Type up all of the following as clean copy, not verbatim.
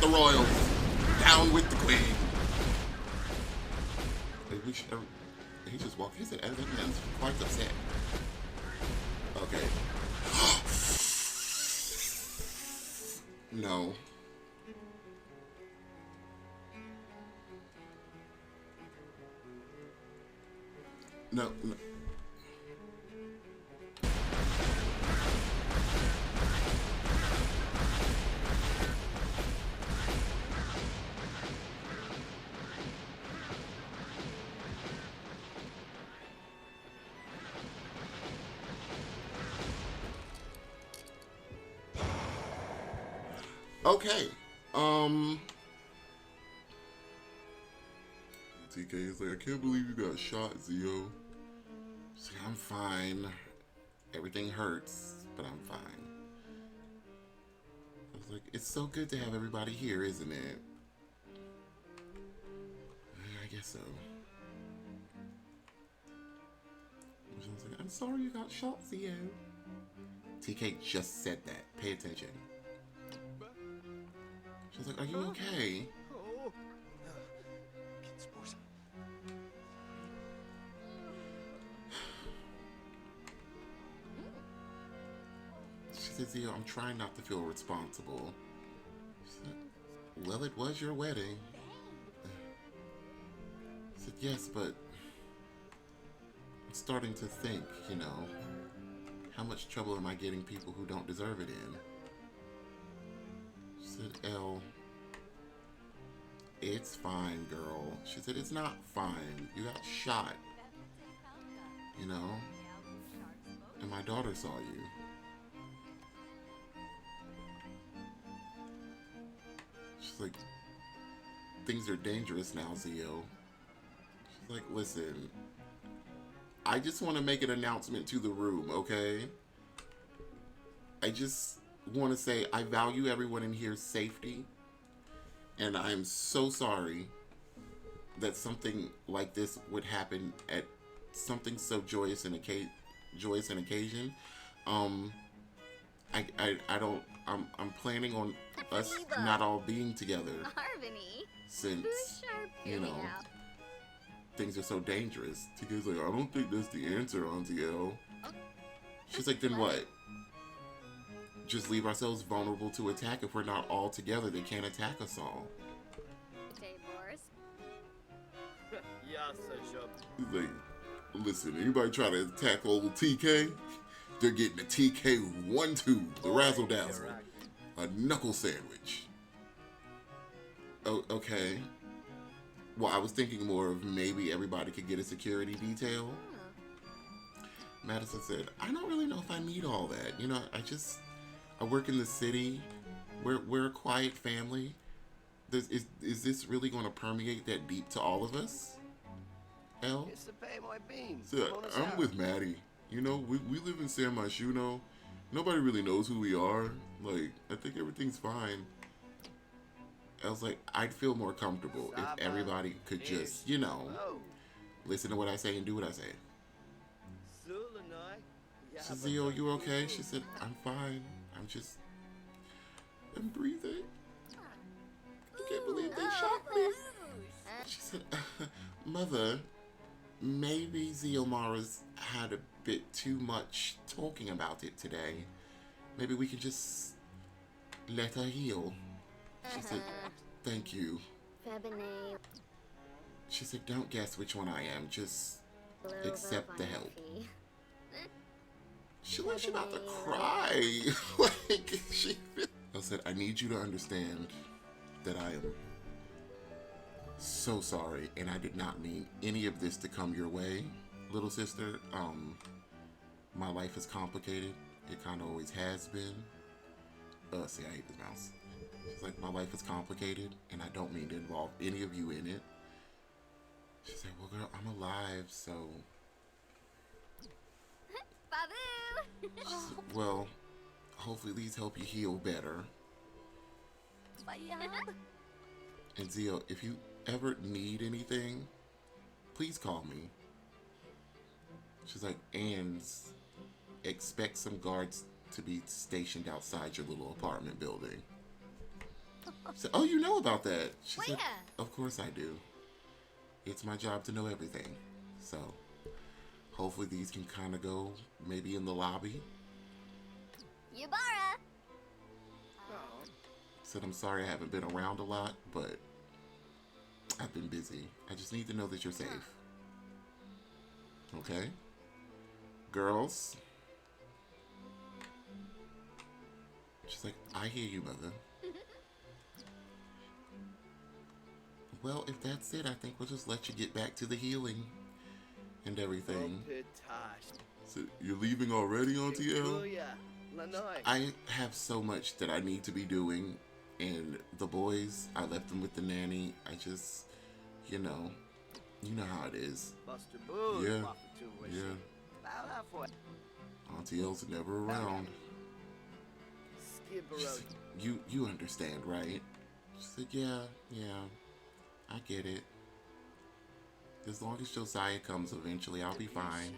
the royals. Down with the queen. He just walked. He said, that man's quite upset. Okay. No. No. Okay. TK is like, I can't believe you got shot, Zio. She's like, I'm fine. Everything hurts, but I'm fine. I was like, it's so good to have everybody here, isn't it? I guess so. She was like, I'm sorry you got shot, Zio. TK just said that. Pay attention. She was like, are you okay? She said, Zio, I'm trying not to feel responsible. She said, well, it was your wedding. I said, yes, but I'm starting to think, you know, how much trouble am I getting people who don't deserve it in? She said, Elle, it's fine, girl. She said, it's not fine. You got shot. You know? And my daughter saw you. She's like, things are dangerous now, Zio. She's like, listen, I just want to make an announcement to the room, okay? I just want to say I value everyone in here's safety. And I'm so sorry that something like this would happen at something so joyous an occasion. I'm planning on us not all being together since, you know, things are so dangerous. TK's like, I don't think that's the answer, Auntie L. She's like, then what? Just leave ourselves vulnerable to attack. If we're not all together, they can't attack us all. He's like, listen, anybody try to attack old TK? They're getting a TK 1-2, the razzle dazzle, a knuckle sandwich. Oh, okay. Well, I was thinking more of maybe everybody could get a security detail. Madison said, I don't really know if I need all that. You know, I work in the city. We're a quiet family. Is this really going to permeate that deep to all of us? Elle? So, I'm with Maddie. You know, we live in San Myshuno. Nobody really knows who we are. Like, I think everything's fine. I was like, I'd feel more comfortable if everybody could just, you know, listen to what I say and do what I say. She said, Zio, you okay? She said, I'm fine. I'm breathing. I can't believe they shot me. She said, Mother, maybe Xiomara's had a bit too much talking about it today. Maybe we can just let her heal. She said, thank you. She said, don't guess which one I am. Just accept the help. She like she's about to cry. Like, I said, I need you to understand that I am so sorry, and I did not mean any of this to come your way, little sister. My life is complicated. It kind of always has been. See, I hate this mouse. She's like, my life is complicated, and I don't mean to involve any of you in it. She said, well, girl, I'm alive, so... Babu! Said, well, hopefully these help you heal better. And Zio, if you ever need anything, please call me. She's like, and expect some guards to be stationed outside your little apartment building. She said, "Oh, you know about that?" She Where? said, "Of course I do. It's my job to know everything." So hopefully these can kind of go maybe in the lobby. Xiomara. Said, "I'm sorry I haven't been around a lot, but I've been busy. I just need to know that you're safe." Okay? Girls. She's like, "I hear you, mother." Well, if that's it, I think we'll just let you get back to the healing and everything. So you're leaving already, Auntie L? I have so much that I need to be doing, and the boys, I left them with the nanny. I just, you know, you know how it is. Yeah, yeah. Auntie L's never around. She said, you understand, right? She said, "Yeah, yeah, I get it. As long as Josiah comes eventually, I'll be fine."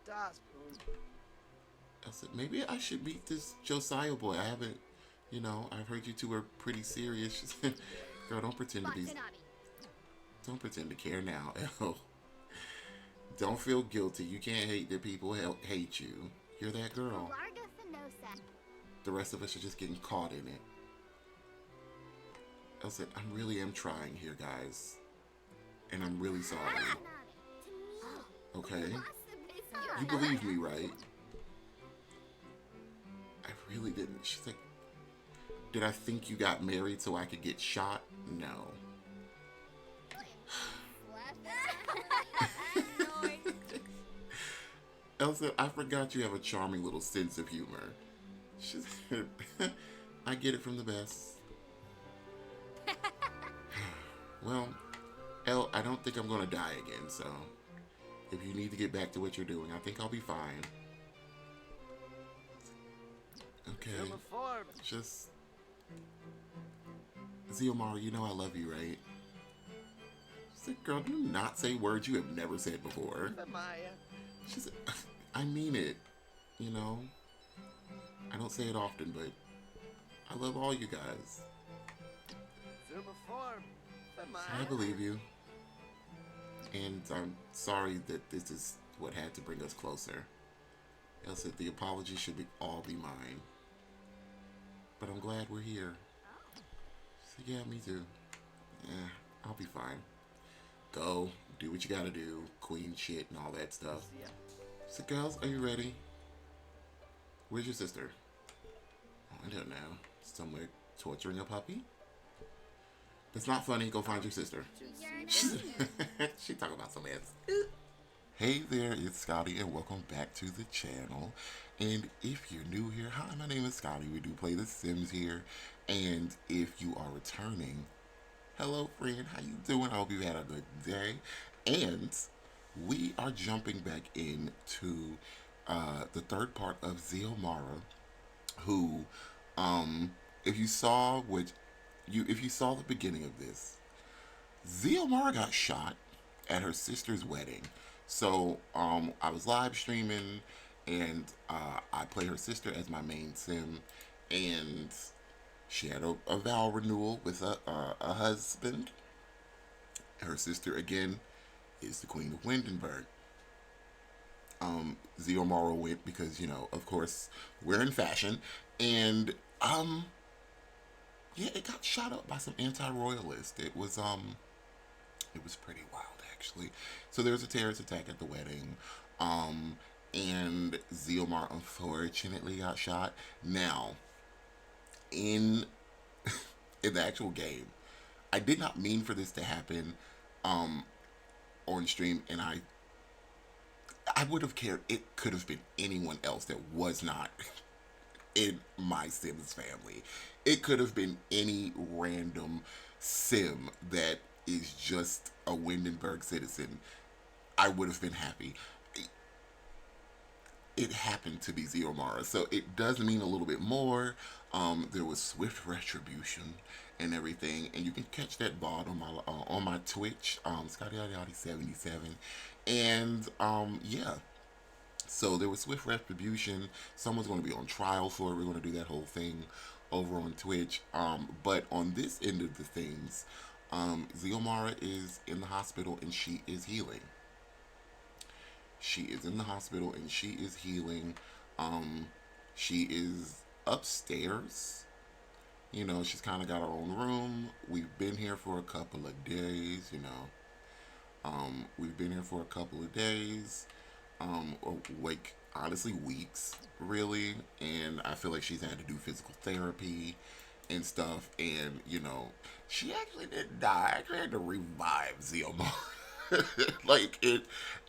I said, "Maybe I should meet this Josiah boy. I haven't, I've heard you two are pretty serious." She said, "Girl, don't pretend to care now, L. Don't feel guilty. You can't hate that people hate you. You're that girl. The rest of us are just getting caught in it." I said, "I really am trying here, guys. And I'm really sorry. Okay? You believe me, right?" I really didn't. She's like, "Did I think you got married so I could get shot? No." Elsa, "I forgot you have a charming little sense of humor." She said, "I get it from the best." Well, El, I don't think I'm going to die again, so if you need to get back to what you're doing, I think I'll be fine. Okay. Just... Xiomara, you know I love you, right? She said, "Girl, do not say words you have never said before." She said, "I mean it. You know? I don't say it often, but I love all you guys." I believe you. And I'm sorry that this is what had to bring us closer. Elle said the apology should all be mine. But I'm glad we're here. She said, "Yeah, me too. Yeah, I'll be fine. Go, do what you gotta do, queen shit and all that stuff." She said, "Girls, are you ready? Where's your sister?" "Oh, I don't know. Somewhere torturing a puppy?" "It's not funny. Go find your sister." She talking about some ass. Hey there, it's Scotty, and welcome back to the channel. And if you're new here, hi, my name is Scotty. We do play The Sims here. And if you are returning, hello, friend. How you doing? I hope you had a good day. And we are jumping back into the third part of Xiomara, who, if you saw if you saw the beginning of this, Xiomara got shot at her sister's wedding. So I was live streaming, and I play her sister as my main sim, and she had a vow renewal with a husband. Her sister again is the Queen of Windenburg. Xiomara went because, of course, we're in fashion, and yeah, it got shot up by some anti-royalists. It was pretty wild, actually. So there was a terrorist attack at the wedding, and Xiomara unfortunately got shot. Now, in in the actual game, I did not mean for this to happen on stream, and I would have cared. It could have been anyone else that was not in my Sims family. It could have been any random Sim that is just a Windenburg citizen. I would have been happy. It happened to be Xiomara, so it does mean a little bit more. There was swift retribution and everything, and you can catch that VOD on my Twitch, Scotty77, and yeah. So there was swift retribution. Someone's going to be on trial for it. We're going to do that whole thing over on Twitch. But on this end of the things, Xiomara is in the hospital and she is healing. She is in the hospital and she is healing. Um, she is upstairs. You know, she's kind of got her own room. We've been here for a couple of days, you know. We've been here for a couple of days, or like honestly weeks, really. And I feel like she's had to do physical therapy and stuff. And you know, she actually didn't die. I actually had to revive Zeomar. Like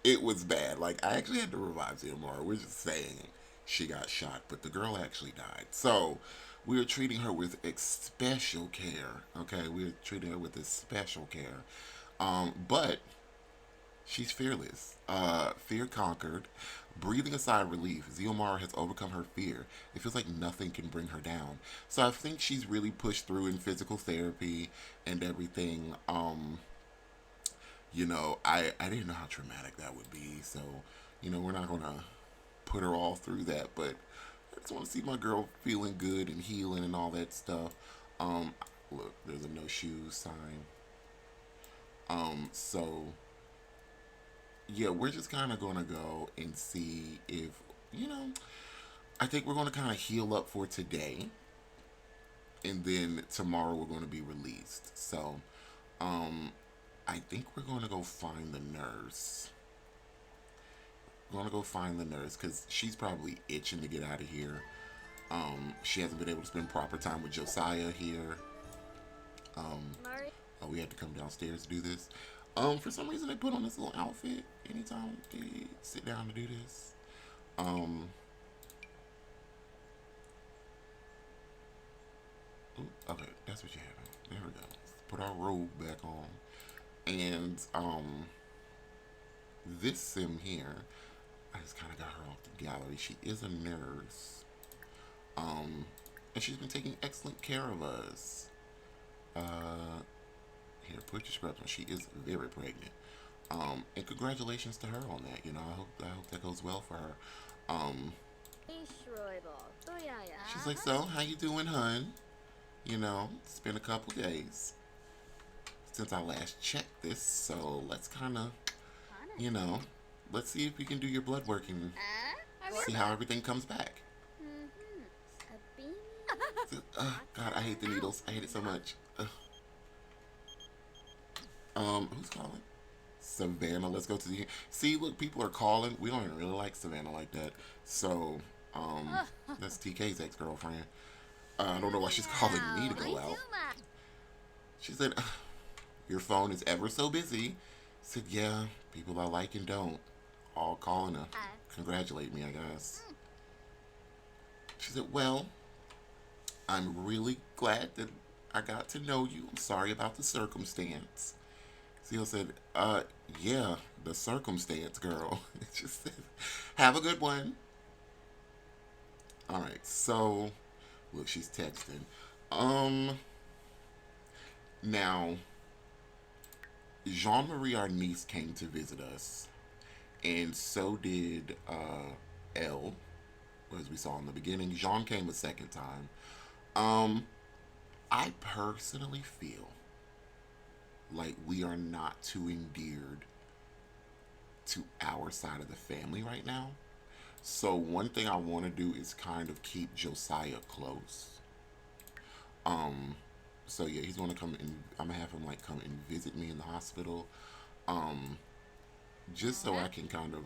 it was bad. Like I actually had to revive Zeomar. We're just saying she got shot, but the girl actually died. So we are treating her with special care. Okay, we're treating her with this special care. But she's fearless. Fear conquered. Breathing a sigh of relief, Xiomara has overcome her fear. It feels like nothing can bring her down. So I think she's really pushed through in physical therapy and everything. You know, I didn't know how traumatic that would be. So, you know, we're not going to put her all through that. But I just want to see my girl feeling good and healing and all that stuff. Um, Look, there's a no shoes sign. So yeah, we're just kind of going to go and see if, you know, I think we're going to kind of heal up for today. And then tomorrow we're going to be released. So, um, I think we're going to go find the nurse. We're going to go find the nurse because she's probably itching to get out of here. She hasn't been able to spend proper time with Josiah here. Um, Mari. oh, we had to come downstairs to do this. For some reason they put on this little outfit anytime they sit down to do this. Um, okay, that's what you had on. There we go. Let's put our robe back on. And this sim here, I just kind of got her off the gallery. She is a nurse. Um, and she's been taking excellent care of us. Uh, Here, put your scrubs on. She is very pregnant. And congratulations to her on that. You know, I hope that goes well for her. Um, Ishroibo. she's Toyaya. like, so how you doing, hun? You know, it's been a couple days since I last checked this, so let's kind of, you know, let's see if we can do your blood work and see how everything comes back. God, I hate the needles. I hate it so much. Who's calling? Savannah. Let's go to the. See, look, people are calling. We don't even really like Savannah like that. So, that's TK's ex girlfriend. I don't know why she's calling me to go out. She said, "Your phone is ever so busy." I said, "Yeah, people I like and don't all calling to congratulate me, I guess." She said, "Well, I'm really glad that I got to know you. I'm sorry about the circumstance." Seal said, yeah, the circumstance, girl." It just said, "Have a good one." All right, so, look, she's texting. Um, Now, Jean Marie, our niece, came to visit us, and so did, Elle, as we saw in the beginning. Jean came a second time. Um, I personally feel like we are not too endeared to our side of the family right now. So one thing I want to do is kind of keep Josiah close. Um, so yeah, he's gonna come and I'm gonna have him like come and visit me in the hospital. Um, just so I can kind of,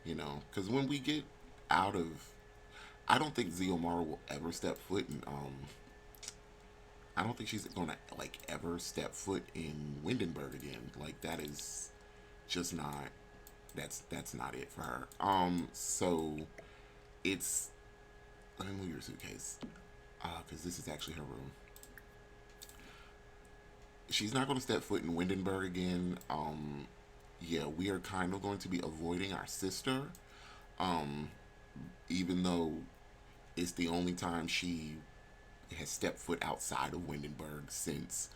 you know, because when we get out of, I don't think Xiomara will ever step foot in. I don't think she's gonna like ever step foot in Windenburg again. Like that is just not. That's not it for her. So it's. Let me move your suitcase, because this is actually her room. She's not gonna step foot in Windenburg again. Yeah, we are kind of going to be avoiding our sister. Um, Even though it's the only time she has stepped foot outside of Windenburg since,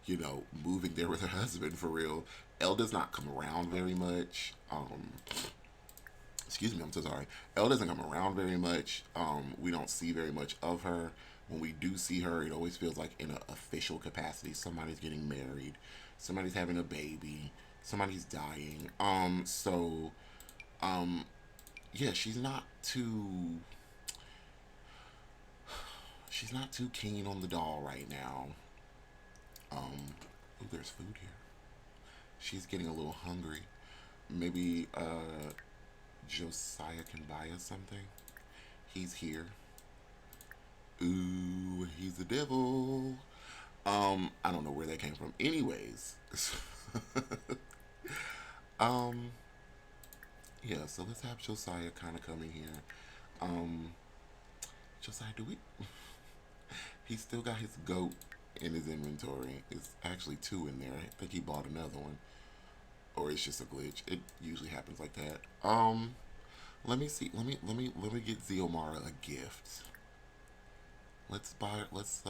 you know, moving there with her husband for real. Elle does not come around very much. Excuse me, I'm so sorry. Elle doesn't come around very much. We don't see very much of her. when we do see her, it always feels like in an official capacity. Somebody's getting married, somebody's having a baby, somebody's dying. Um, yeah, she's not too keen on the doll right now. Oh, there's food here. She's getting a little hungry. Maybe Josiah can buy us something. He's here. Ooh, he's the devil. I don't know where that came from. Anyways, um, yeah. So let's have Josiah kind of come in here. Um, Josiah, do we? He's still got his goat in his inventory. It's actually two in there. I think he bought another one, or it's just a glitch. It usually happens like that. Let me see. Let me get Xiomara a gift. Let's buy. Let's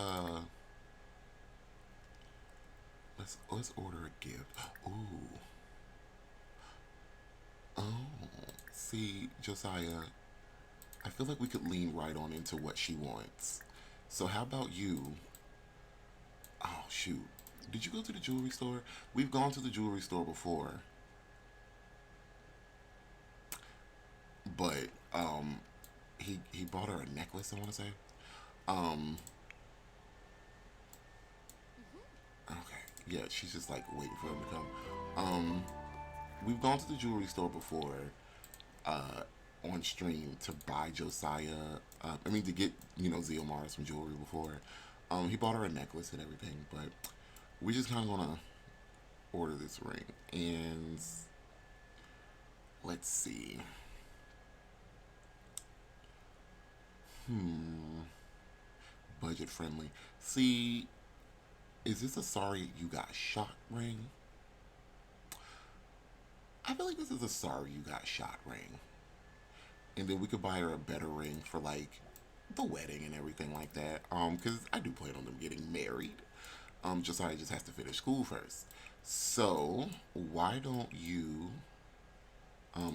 order a gift. Ooh. Oh. See, Josiah, I feel like we could lean right on into what she wants. So how about you? Oh shoot. Did you go to the jewelry store? We've gone to the jewelry store before. But he bought her a necklace, I wanna say. Um okay. Yeah, she's just like waiting for him to come. Um we've gone to the jewelry store before, uh, on stream to buy Josiah. I mean, to get Xiomara some jewelry before. He bought her a necklace and everything, but we just kind of gonna order this ring. And let's see. Hmm, budget friendly. See, is this a sorry you got shot ring? I feel like this is a sorry you got shot ring. And then we could buy her a better ring for like the wedding and everything like that. Because I do plan on them getting married. Josiah just has to finish school first. So why don't you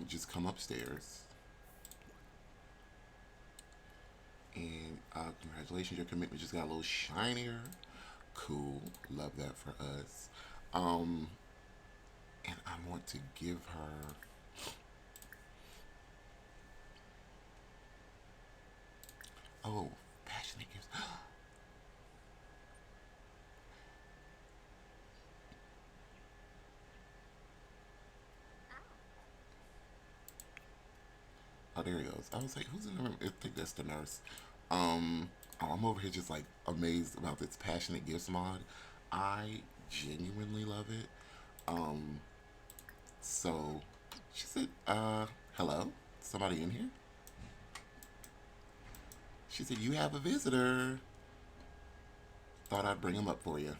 just come upstairs and congratulations, your commitment just got a little shinier. Cool, love that for us. Um, and I want to give her. Oh, passionate gifts. Oh, there he goes. I was like, who's in the room? I think that's the nurse. Um, I'm over here just like amazed about this passionate gifts mod. I genuinely love it. Um, so she said, hello? Somebody in here? She said, you have a visitor. Thought I'd bring him up for you.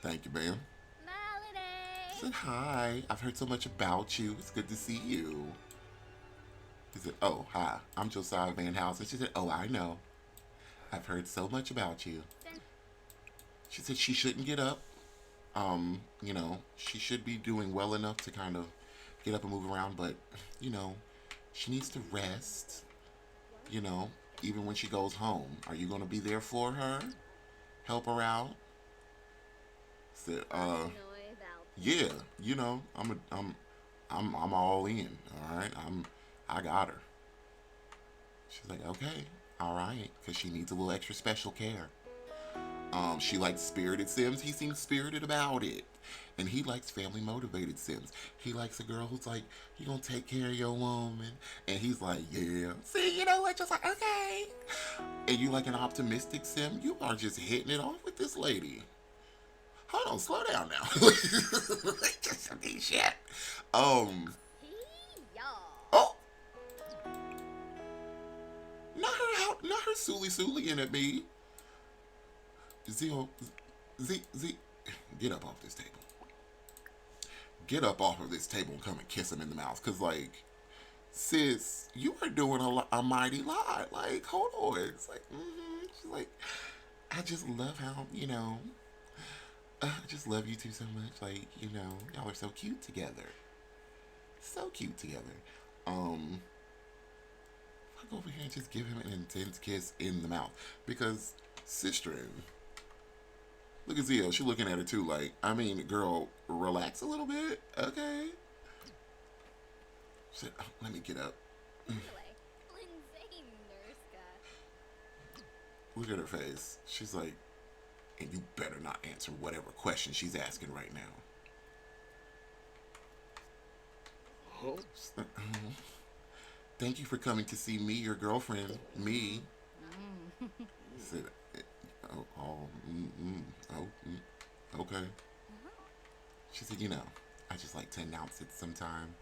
Thank you, ma'am. She Melody! said, hi. I've heard so much about you. It's good to see you. He said, oh, hi. I'm Josiah Van House. And she said, oh, I know. I've heard so much about you. She said she shouldn't get up. She should be doing well enough to kind of get up and move around, but, you know, she needs to rest, you know, even when she goes home. Are you going to be there for her? Help her out? Said, yeah, I'm all in, all right? I got her. She's like, okay, all right, because she needs a little extra special care. She likes spirited Sims. He seems spirited about it. And he likes family motivated Sims. He likes a girl who's like, you gonna take care of your woman. And he's like, yeah. See, you know what? Just like, okay. And you like an optimistic Sim, you are just hitting it off with this lady. Hold on, slow down now. Just some shit. Um, oh, not her out, not her Suli in at me. Zio, Z, get up off this table. Get up off of this table and come and kiss him in the mouth. Cause like, sis, you are doing a mighty lot. Like, hold on. It's like, she's like, I just love how I just love you two so much. Like, y'all are so cute together. So cute together. Um, go over here and just give him an intense kiss in the mouth. Because, Sistren, look at Zio. She's looking at her too like, I mean, girl, relax a little bit. Okay. She said, oh, let me get up. Look at her face. She's like, and you better not answer whatever question she's asking right now. Oh. Thank you for coming to see me, your girlfriend. Me. I said, okay. She said, you know, I just like to announce it sometime.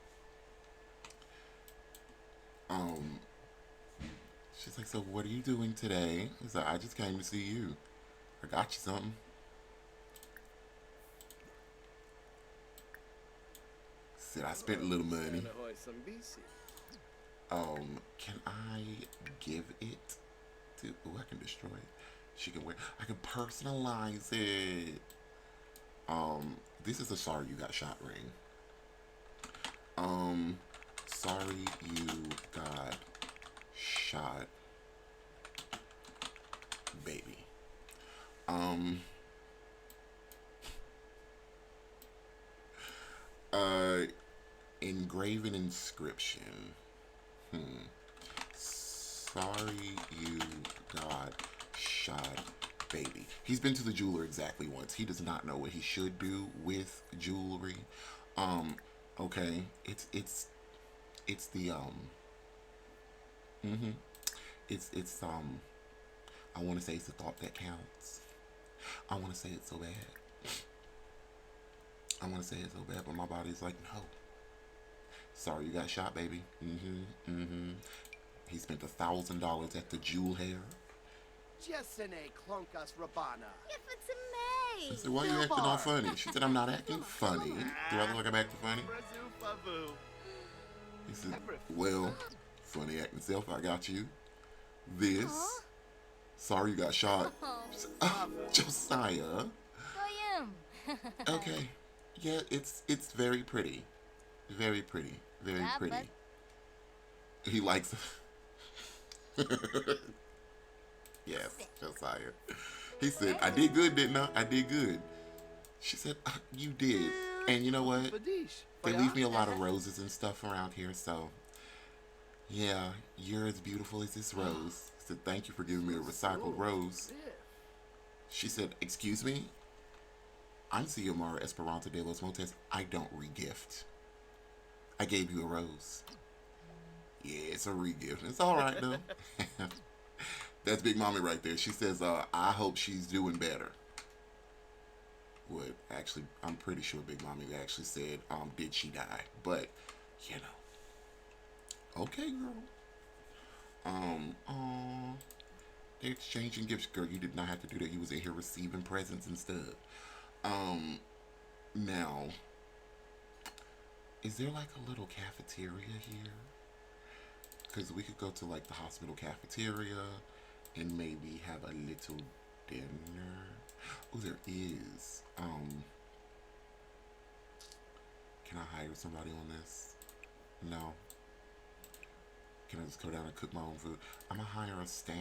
She's like, so what are you doing today? I said, I just came to see you. I got you something. Said I spent a little money. Can I give it to? Oh, I can destroy it. She can wear. I can personalize it. This is a sorry you got shot ring. Sorry you got shot, baby. Engraven inscription. Sorry you got shot, baby. He's been to the jeweler exactly once. He does not know what he should do with jewelry. Okay. It's the it's I wanna say it's the thought that counts. I wanna say it so bad. I wanna say it so bad, but my body's like, no. Sorry you got shot, baby. He spent $1,000 at the jewel hair. Jessene Klonkas Rabana. I said, why are you acting all funny? She said, I'm not acting funny. Do I look like I'm acting funny? He said, well, funny acting self, I got you. This. Sorry you got shot. Josiah. Okay. Yeah, it's very pretty. Very pretty. Very pretty. He likes yes, Josiah. He said, I did good, didn't I? I did good. She said, you did. And you know what? They leave me a lot of roses and stuff around here, so yeah, you're as beautiful as this rose. I said, thank you for giving me a recycled rose. She said, excuse me? I'm Xiomara Esperanza de los Montes. I don't re-gift. I gave you a rose. Yeah, it's a re-gift. It's all right, though. That's Big Mommy right there. She says, I hope she's doing better. What? Actually, I'm pretty sure Big Mommy actually said, did she die? But, you know. Okay, girl. They're exchanging gifts. Girl, you did not have to do that. You was in here receiving presents and stuff. Now, is there like a little cafeteria here? Because we could go to like the hospital cafeteria and maybe have a little dinner. Oh, there is. Can I hire somebody on this? No. Can I just go down and cook my own food? I'm gonna hire a staff.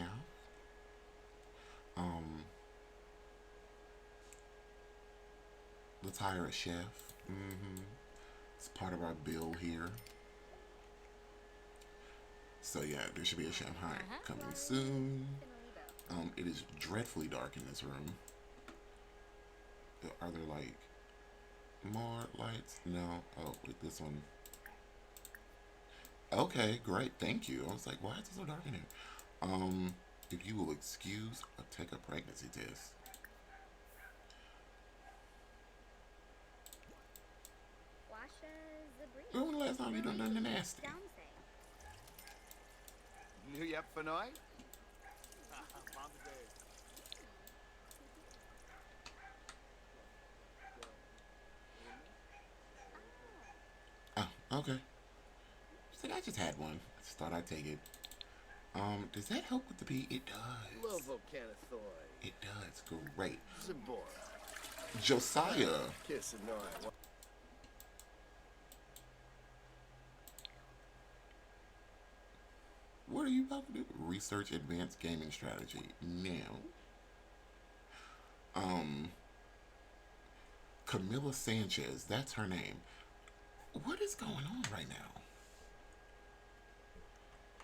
Let's hire a chef. It's part of our bill here. So yeah, there should be a chef hire coming soon. It is dreadfully dark in this room. Are there like more lights? No. Oh, with this one. Okay, great. Thank you. I was like, why is it so dark in here? If you will excuse, I'll take a pregnancy test. When was the last time you done nothing nasty? New yep for night? Oh, okay. She said, I just had one. I just thought I'd take it. Does that help with the pee? It does. It does. Great. Josiah. What are you about to do? Research advanced gaming strategy. Now, um, Camilla Sanchez, that's her name. What is going on right now?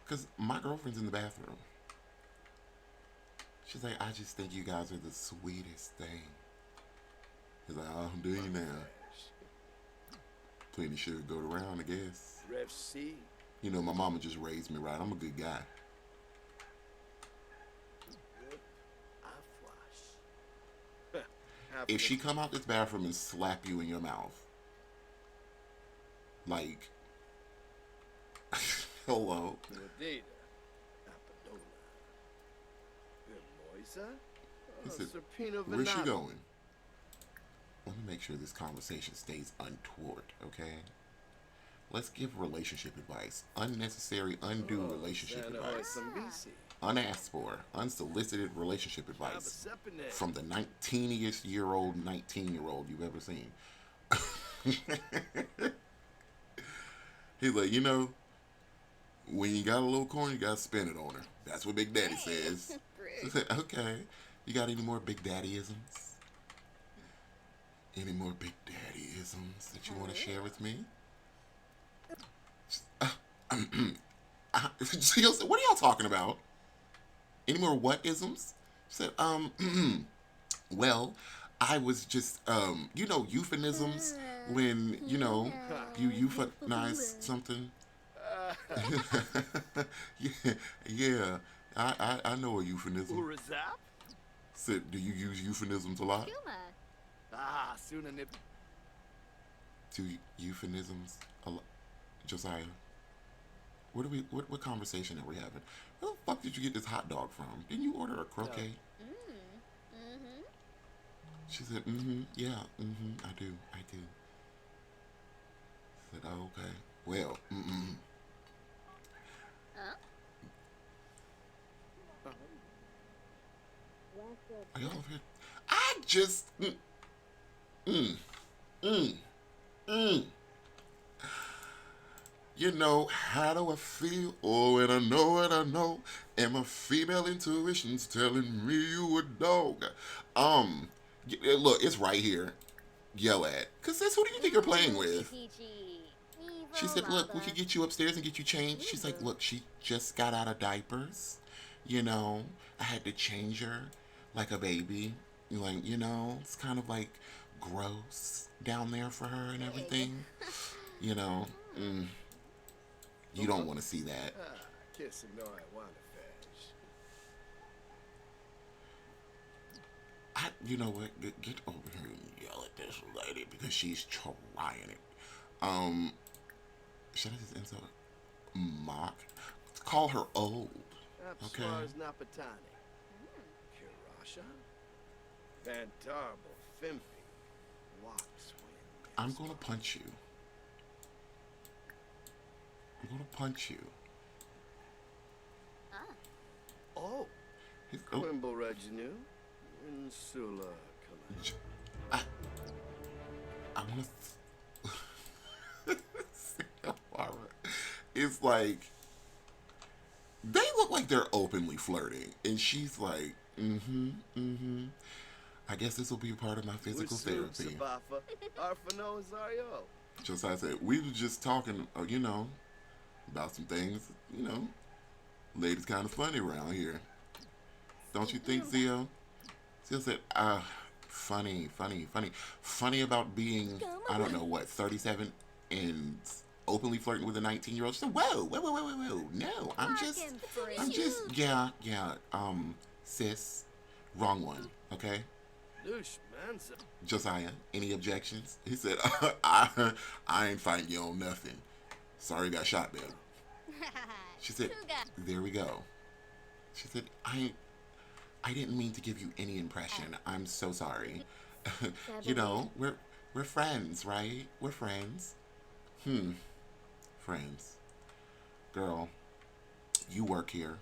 Because my girlfriend's in the bathroom. She's like, I just think you guys are the sweetest thing. He's like, oh, do you now? Plenty sugar go around, I guess. Ref C. You know, my mama just raised me right. I'm a good guy. If she come out this bathroom and slap you in your mouth, like, hello. He said, where's she going? Let me make sure this conversation stays untoward, okay? Let's give relationship advice. Unnecessary, undue relationship advice. Unasked for, unsolicited relationship advice. From the 19-year-old 19-year-old you've ever seen. He's like, you know, when you got a little coin, you got to spend it on her. That's what Big Daddy says. Okay. You got any more Big Daddy-isms? Any more Big Daddy-isms that you want to share with me? What are y'all talking about? Any more what-isms? She said, well, I was just, you know, euphemisms when, you know, you euphemize something. Yeah, I know a euphemism. Said, do you use euphemisms a lot? To euphemisms a lot. Josiah, what conversation are we having? Where the fuck did you get this hot dog from? Didn't you order a croquet? She said, yeah, I do. I said, oh, okay. Well, Are y'all over here? I just, You know, how do I feel? Oh, and I know what I know. And my female intuition's telling me you a dog. Look, it's right here. Yell at. Because that's who do you think you're playing with? She said, look, we could get you upstairs and get you changed. She's like, look, she just got out of diapers. You know, I had to change her like a baby. Like, you know, it's kind of like gross down there for her and everything. You know, you don't want to see that. You know what? Get over here and yell at this lady because she's trying it. Should I just insult mock? Call her old. Okay. I'm gonna punch you. I'm gonna punch you. Oh. Quimble Reginu. Insula. I want to. It's like they look like they're openly flirting, and she's like, I guess this will be a part of my physical therapy. Just like I said, we were just talking, you know, about some things. You know, ladies kind of funny around here, don't you think, Zio? Zio said, funny about being, I don't know what, 37 and openly flirting with a 19-year-old. She said, whoa, no, I'm just, yeah, sis, wrong one, okay? Josiah, any objections? He said, I ain't fighting you on nothing. Sorry, got shot, babe. She said, there we go. She said, I didn't mean to give you any impression. I'm so sorry. You know, we're friends, right? We're friends. Friends. Girl, you work here,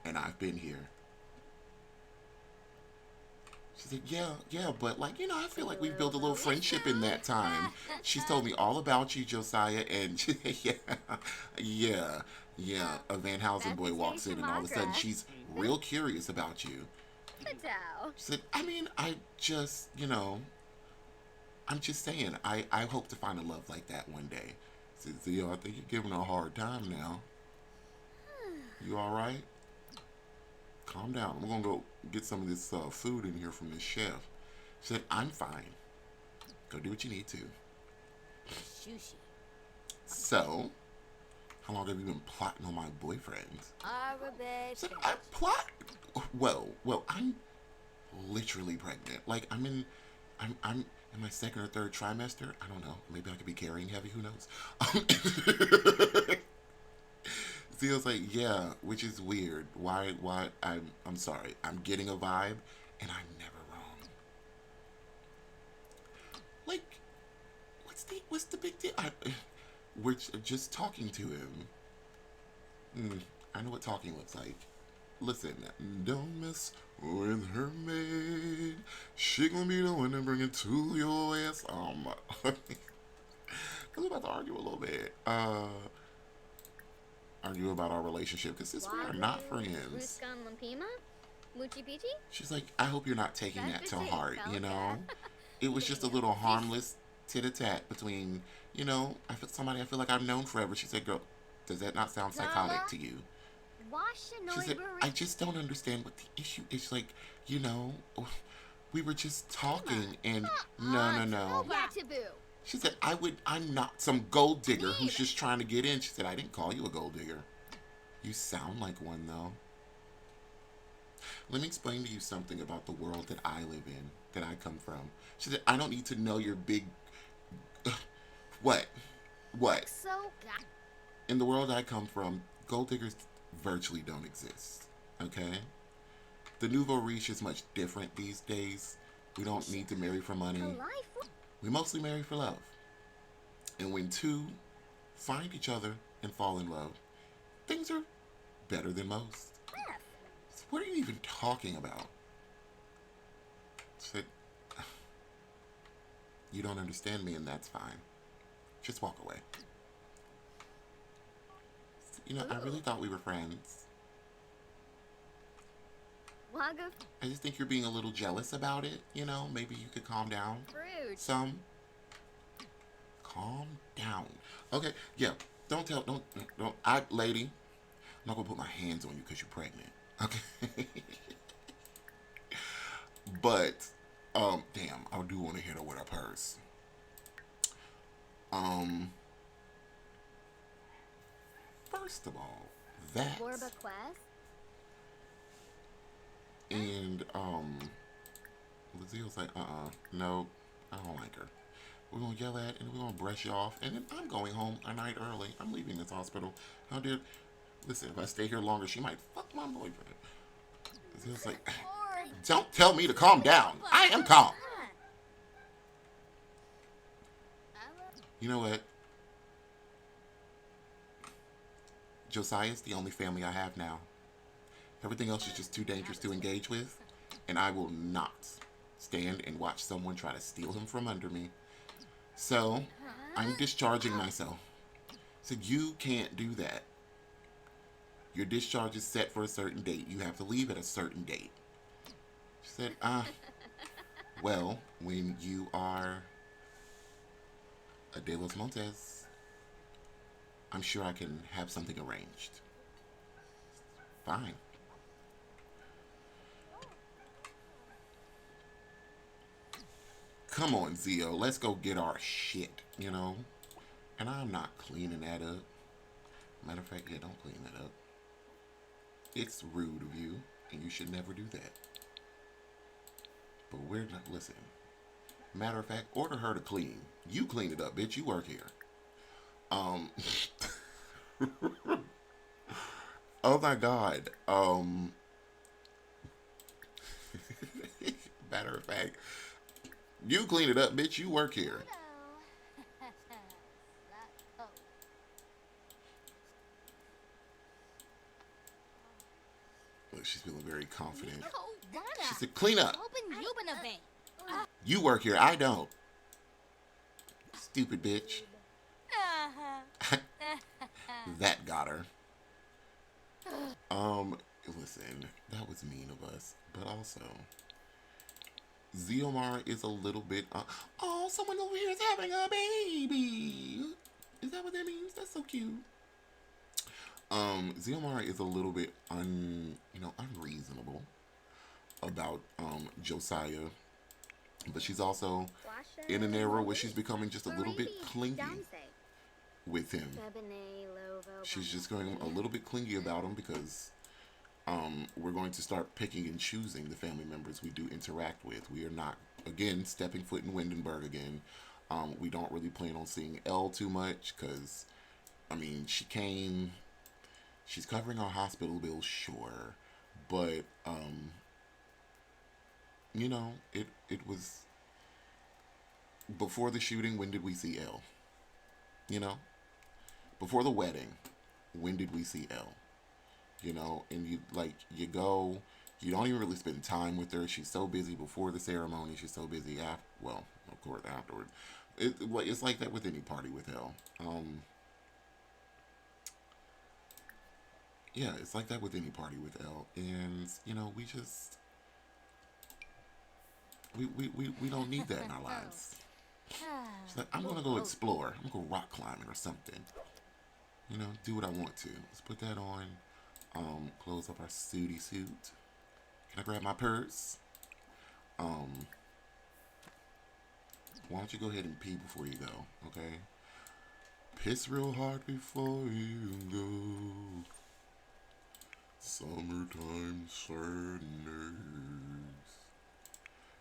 and I've been here. She's like, yeah, yeah, but like, I feel like we've built a little Little friendship in that time. She's told me all about you, Josiah, and yeah, yeah, yeah. A Van Housen boy walks in, and all of a sudden Xiomara. she's real curious about you. Patao. She said, I mean, I just, I'm just saying, I hope to find a love like that one day. I said, Theo, I think you're giving her a hard time now. You all right? Calm down. I'm gonna go get some of this food in here from this chef. She said, I'm fine. Go do what you need to. Sushi. So, how long have you been plotting on my boyfriend? Arabe. Said, I plot. Well, I'm literally pregnant. Like, I'm in my second or third trimester. I don't know. Maybe I could be carrying heavy. Who knows? Theo's like, yeah, which is weird. Why? I'm sorry. I'm getting a vibe, and I'm never wrong. Like, what's the big deal? We're just talking to him. I know what talking looks like. Listen, don't mess with her maid. She gonna be the one to bring it to your ass. Cause we're about to argue a little bit. Argue about our relationship because since we are not friends. Ruskan Lampima? Muchi Pichi? She's like, I hope you're not taking that to heart, It was just a Yeah. little harmless tit-a-tat between, I feel like I've known forever. She said, girl, does that not sound psychotic to you? She said, I just don't understand what the issue is. Like, we were just talking and no. Yeah, taboo. She said, I'm not some gold digger who's just trying to get in. She said, I didn't call you a gold digger. You sound like one, though. Let me explain to you something about the world that I live in, that I come from. She said, I don't need to know your big... What? So, In the world I come from, gold diggers virtually don't exist. Okay? The nouveau riche is much different these days. We don't need to marry for money. We mostly marry for love. And when two find each other and fall in love, things are better than most. So what are you even talking about? She said, you don't understand me and that's fine. Just walk away. I really thought we were friends. I just think you're being a little jealous about it, Maybe you could calm down. Some. Calm down. Okay, yeah. Don't, lady, I'm not gonna put my hands on you because you're pregnant. Okay? But, damn, I do want to hit her with a purse. First of all, that. Borba Quest? And, Lazile's like, no, I don't like her. We're gonna yell at and we're gonna brush you off, and then I'm going home a night early. I'm leaving this hospital. Listen, if I stay here longer, she might fuck my boyfriend. Lazile's like, don't tell me to calm down. I am calm. You know what? Josiah's the only family I have now. Everything else is just too dangerous to engage with, and I will not stand and watch someone try to steal him from under me. So, I'm discharging myself. So you can't do that. Your discharge is set for a certain date. You have to leave at a certain date. She said, well, when you are a De Los Montes, I'm sure I can have something arranged. Fine. Come on, Zio, let's go get our shit, And I'm not cleaning that up. Matter of fact, yeah, don't clean that up. It's rude of you, and you should never do that. But we're not, listen. Matter of fact, order her to clean. You clean it up, bitch, you work here. Oh my God. Matter of fact, you clean it up, bitch. You work here. Look, she's feeling very confident. Oh, She said, clean up. Open you been a bang. You work here, I don't. Stupid bitch. That got her. Listen, that was mean of us. But also, Xiomara is a little bit, oh, someone over here is having a baby. Is that what that means? That's so cute. Xiomara is a little bit unreasonable about, Josiah. But she's also in an era where she's becoming just a little bit clingy with him. She's just going a little bit clingy about him because we're going to start picking and choosing the family members we do interact with. We are not, again, stepping foot in Windenburg again. We don't really plan on seeing Elle too much because, I mean, she came, she's covering our hospital bills, sure, but, you know, it was, before the shooting, when did we see Elle? You know? Before the wedding, when did we see Elle? You know, and you go, you don't even really spend time with her. She's so busy before the ceremony. She's so busy after, well, of course, afterwards. It's like that with any party with Elle. Yeah, it's like that with any party with Elle. And, you know, we just, we don't need that in our lives. She's like, I'm going to go explore. I'm going to go rock climbing or something. You know, do what I want to. Let's put that on. Close up our suit. Can I grab my purse? Why don't you go ahead and pee before you go, okay? Piss real hard before you go. Summertime sadness.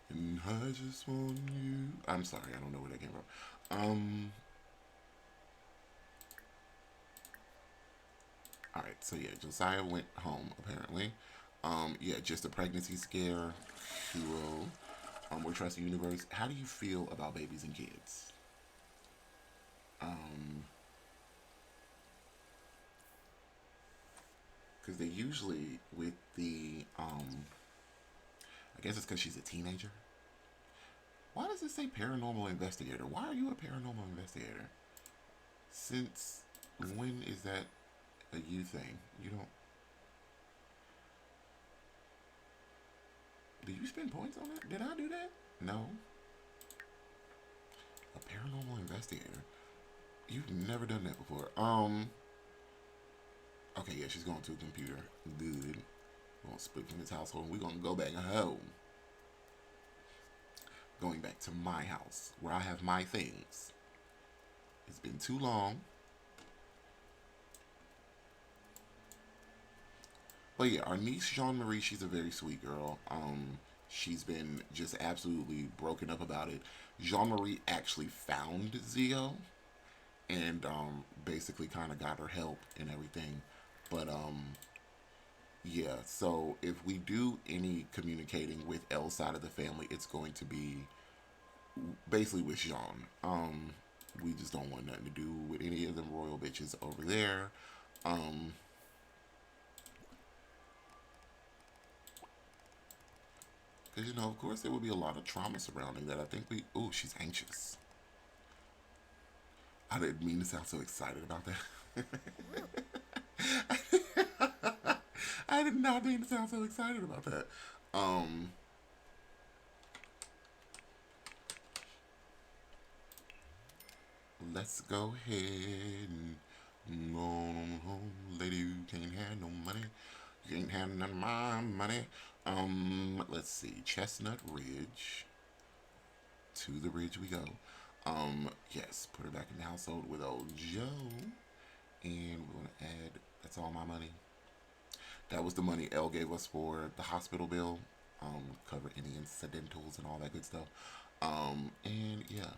And I just want you. I'm sorry, I don't know where that came from. Alright, so yeah, Josiah went home, apparently. Yeah, just a pregnancy scare. Cool. We're trusting universe. How do you feel about babies and kids? Because they usually, with the, I guess it's because she's a teenager. Why does it say paranormal investigator? Why are you a paranormal investigator? Since when is that a you thing? You don't... Did you spend points on that? Did I do that? No. A paranormal investigator. You've never done that before. Okay, yeah, she's going to a computer. Good. We're going to split from this household and we're going to go back home. Going back to my house, where I have my things. It's been too long. But yeah, our niece Jean-Marie, she's a very sweet girl. She's been just absolutely broken up about it. Jean-Marie actually found Zio and basically kind of got her help and everything. But yeah, so if we do any communicating with Elle's side of the family, it's going to be basically with Jean. We just don't want nothing to do with any of them royal bitches over there. Because, you know, of course, there would be a lot of trauma surrounding that. I think we... Oh, she's anxious. I didn't mean to sound so excited about that. I did not mean to sound so excited about that. Let's go ahead and go on home. Lady, you can't have no money. You can't have none of my money. Let's see. Chestnut Ridge. To the ridge we go. Yes, put her back in the household with old Joe. And we're going to add, that's all my money. That was the money Elle gave us for the hospital bill. Cover any incidentals and all that good stuff. And yeah.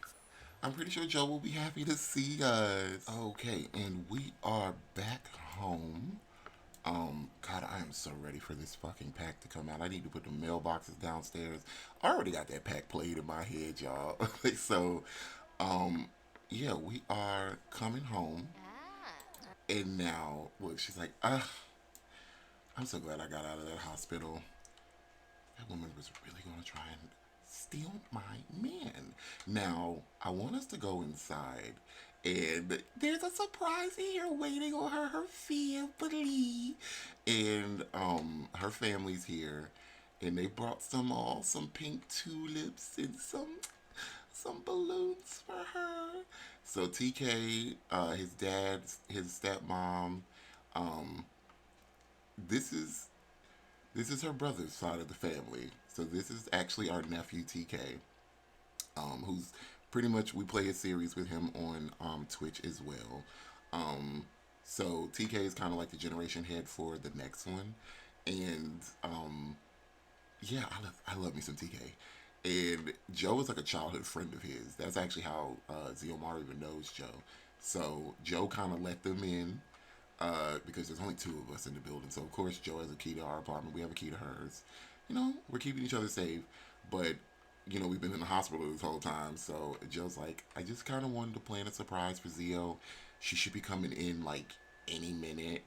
I'm pretty sure Joe will be happy to see us. Okay, and we are back home. God, I am so ready for this fucking pack to come out. I need to put the mailboxes downstairs. I already got that pack played in my head, y'all. So, yeah, we are coming home. And now, look, she's like, I'm so glad I got out of that hospital. That woman was really going to try and steal my man. Now, I want us to go inside, and there's a surprise here waiting on her, her family. And her family's here, and they brought some pink tulips and some balloons for her. So TK, his dad, his stepmom, um, this is this is her brother's side of the family. So this is actually our nephew TK, who's pretty much we play a series with him on Twitch as well. Um, so TK is kind of like the generation head for the next one, and yeah, I love me some TK. And Joe is like a childhood friend of his. That's actually how Xiomara even knows Joe. So Joe kind of let them in because there's only two of us in the building. So of course Joe has a key to our apartment. We have a key to hers. You know, we're keeping each other safe. But you know, we've been in the hospital this whole time. So Joe's like, I just kind of wanted to plan a surprise for Zio. She should be coming in like any minute.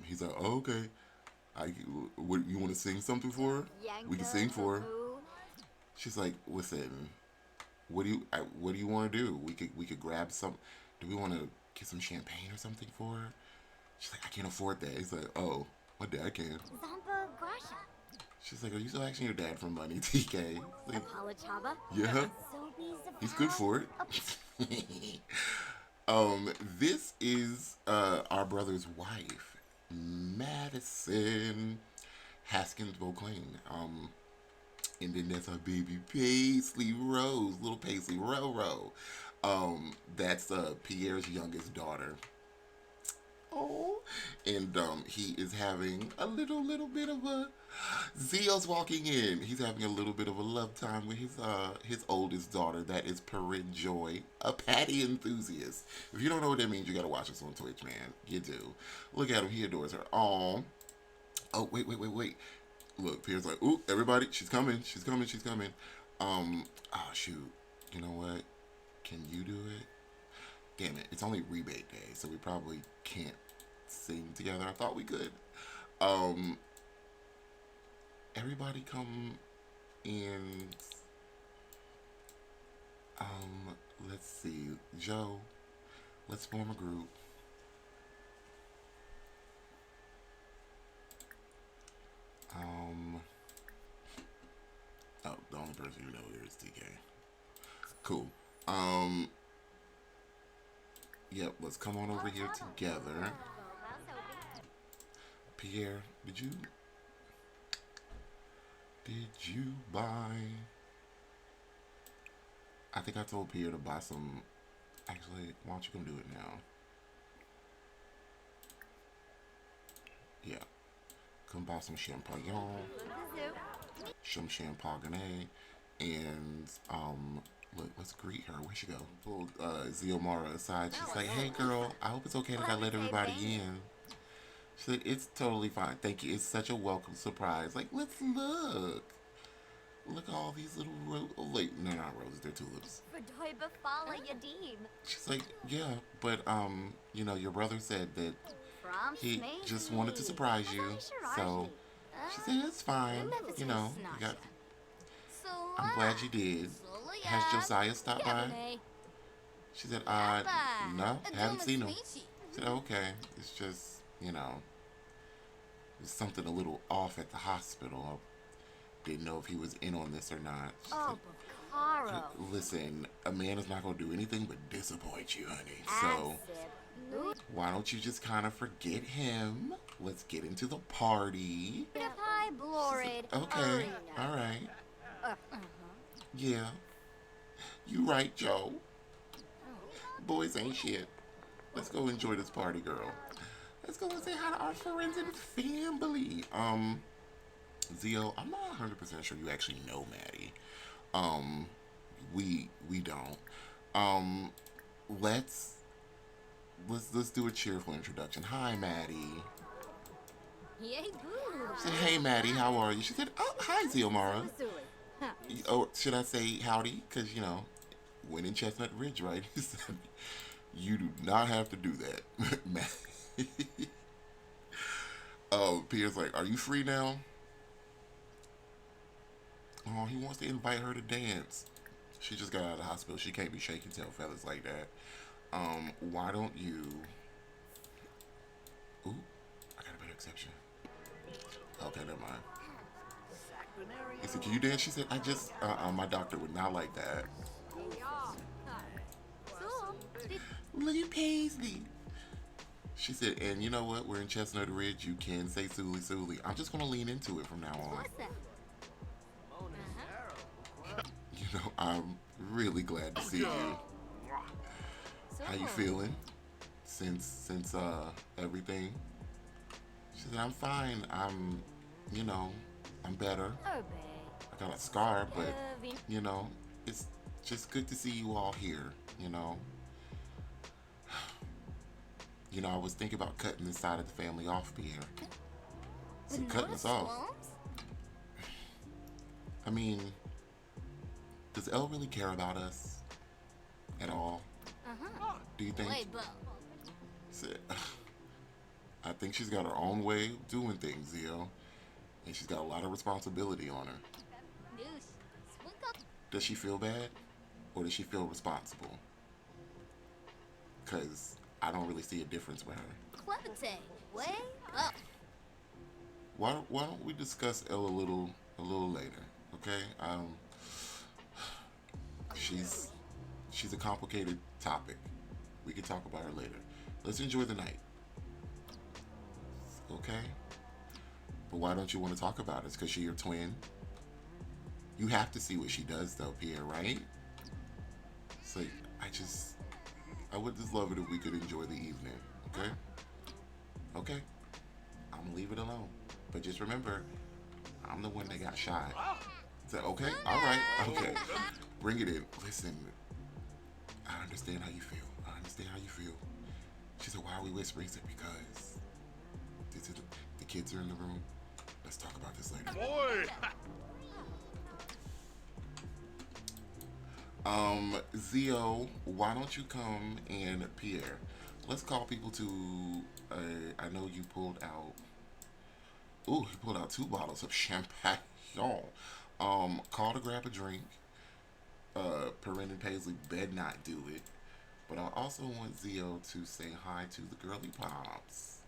He's like, oh, okay. What you want to sing something for her? We can sing for her. She's like, listen, what do you want to do? We could grab some. Do we want to get some champagne or something for her? She's like, I can't afford that. He's like, oh, my dad can. Zampa Guasha. She's like, are you still asking your dad for money, TK? Like, Apalachaba. yeah, he's good for it. This is our brother's wife, Madison Haskins Beauclain. And then there's our baby Paisley Rose, little Paisley Roro. That's Pierre's youngest daughter. Oh, and he is having a little bit of a. Zio's walking in. He's having a little bit of a love time with his oldest daughter. That is Perrin Joy, a patty enthusiast. If you don't know what that means, you gotta watch us on Twitch, man. You do. Look at him. He adores her. Oh, wait. Look, Pierre's like, ooh, everybody, she's coming. Oh shoot. You know what? Can you do it? Damn it, it's only rebate day, so we probably can't sing together. I thought we could. Everybody come and let's see. Joe, let's form a group. Oh, the only person you know here is TK. Cool. Yep, let's come on over here together. Pierre, did you buy? I think I told Pierre to buy some. Actually, why don't you come do it now? Yeah, come buy some champagne, some champagne, and look, let's greet her. Where'd she go? Pulled Xiomara aside. She's like, hey girl, I hope it's okay that I let everybody in. She's like, it's totally fine. Thank you. It's such a welcome surprise. Like, let's look. Look at all these little roses. Oh, wait, no, not roses. They're tulips. She's like, yeah, but, you know, your brother said that he just wanted to surprise you. So, she said, it's fine. You know, you got... I'm glad you did. Has Josiah stopped by? She said, no, haven't seen him. I said, okay, it's just, you know, there's something a little off at the hospital. I didn't know if he was in on this or not. Oh, like, listen, a man is not going to do anything but disappoint you, honey. So, why don't you just kind of forget him? Let's get into the party. Said, okay, all right. Yeah, you right, Joe. Boys ain't shit. Let's go enjoy this party, girl. Let's go and say hi to our friends and family. Zio, I'm not 100% sure you actually know Maddie. We don't. Let's do a cheerful introduction. Hi, Maddie. She said, hey, Maddie, how are you? She said, oh, hi, Xiomara. Or should I say howdy? Because, you know, when in Chestnut Ridge, right? You do not have to do that. Oh, Pierre's like, are you free now? Oh, he wants to invite her to dance. She just got out of the hospital. She can't be shaking tail feathers like that. Why don't you... Ooh, I got a better exception. Okay, never mind. He said, can you dance? She said, I just... my doctor would not like that. So, did Look at Paisley. She said, and you know what? We're in Chestnut Ridge. You can say Suli Suli. I'm just going to lean into it from now on. what's that? You know, I'm really glad to see you. So, How you feeling since everything? She said, I'm fine. You know, I'm better. Obey. I got a scar, but, Vin- you know, it's just good to see you all here, you know. You know, I was thinking about cutting this side of the family off, Pierre. So with cutting no us off. swamps? I mean, does Elle really care about us at all? Uh-huh. Do you think? Wait, but Said, I think she's got her own way of doing things, Zio. And she's got a lot of responsibility on her. news. Swing up. Does she feel bad? Or does she feel responsible? Because I don't really see a difference with her. Clemente. Way up. Why don't we discuss Elle a little later, okay? She's a complicated topic. We can talk about her later. Let's enjoy the night. Okay? But why don't you want to talk about it? It's because she's your twin. You have to see what she does though, Pierre, right? So I would just love it if we could enjoy the evening, okay? Okay. I'm gonna leave it alone. But just remember, I'm the one that got shot. So, okay? Alright, okay. Bring it in. Listen, I understand how you feel. I understand how you feel. She said, why are we whispering? He said, because the kids are in the room. Let's talk about this later. Boy! Zio, why don't you come and Pierre? Let's call people to, I know you pulled out, ooh, he pulled out 2 bottles of champagne. Call to grab a drink. Perrin and Paisley better not do it. But I also want Zio to say hi to the girly pops.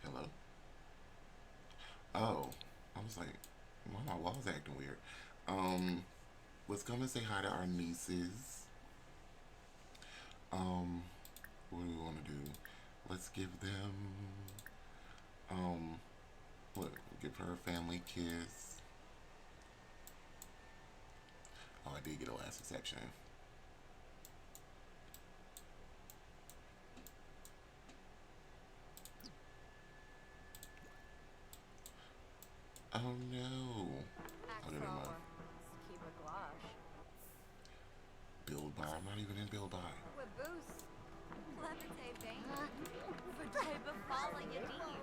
Hello? Oh, I was like, why my walls acting weird? Let's come and say hi to our nieces. What do we want to do? Let's give them, give her a family kiss. Oh, I did get a last exception. Oh no. Oh, never mind. Keep a glass. Build by. I'm not even in build by. With boost. Clemente vein. For type of falling a deep.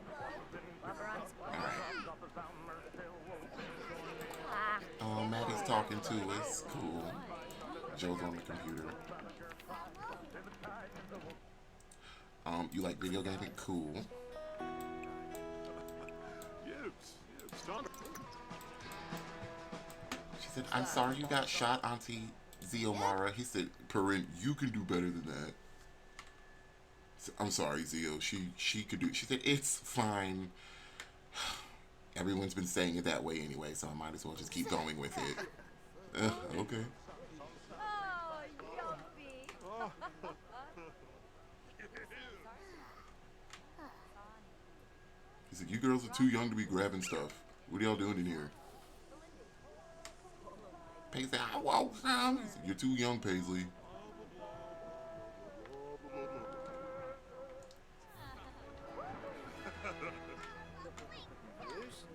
Maddie's talking to us. Cool. Joe's on the computer. You like video gaming? Cool. She said, I'm sorry you got shot, Auntie Xiomara. He said, Perrin, you can do better than that. I'm sorry, Zio. She could do. She said, it's fine. Everyone's been saying it that way anyway, so I might as well just keep going with it. Okay. Oh, yuppie. He said, you girls are too young to be grabbing stuff. What are y'all doing in here? Paisley said, I want some. He said, you're too young, Paisley.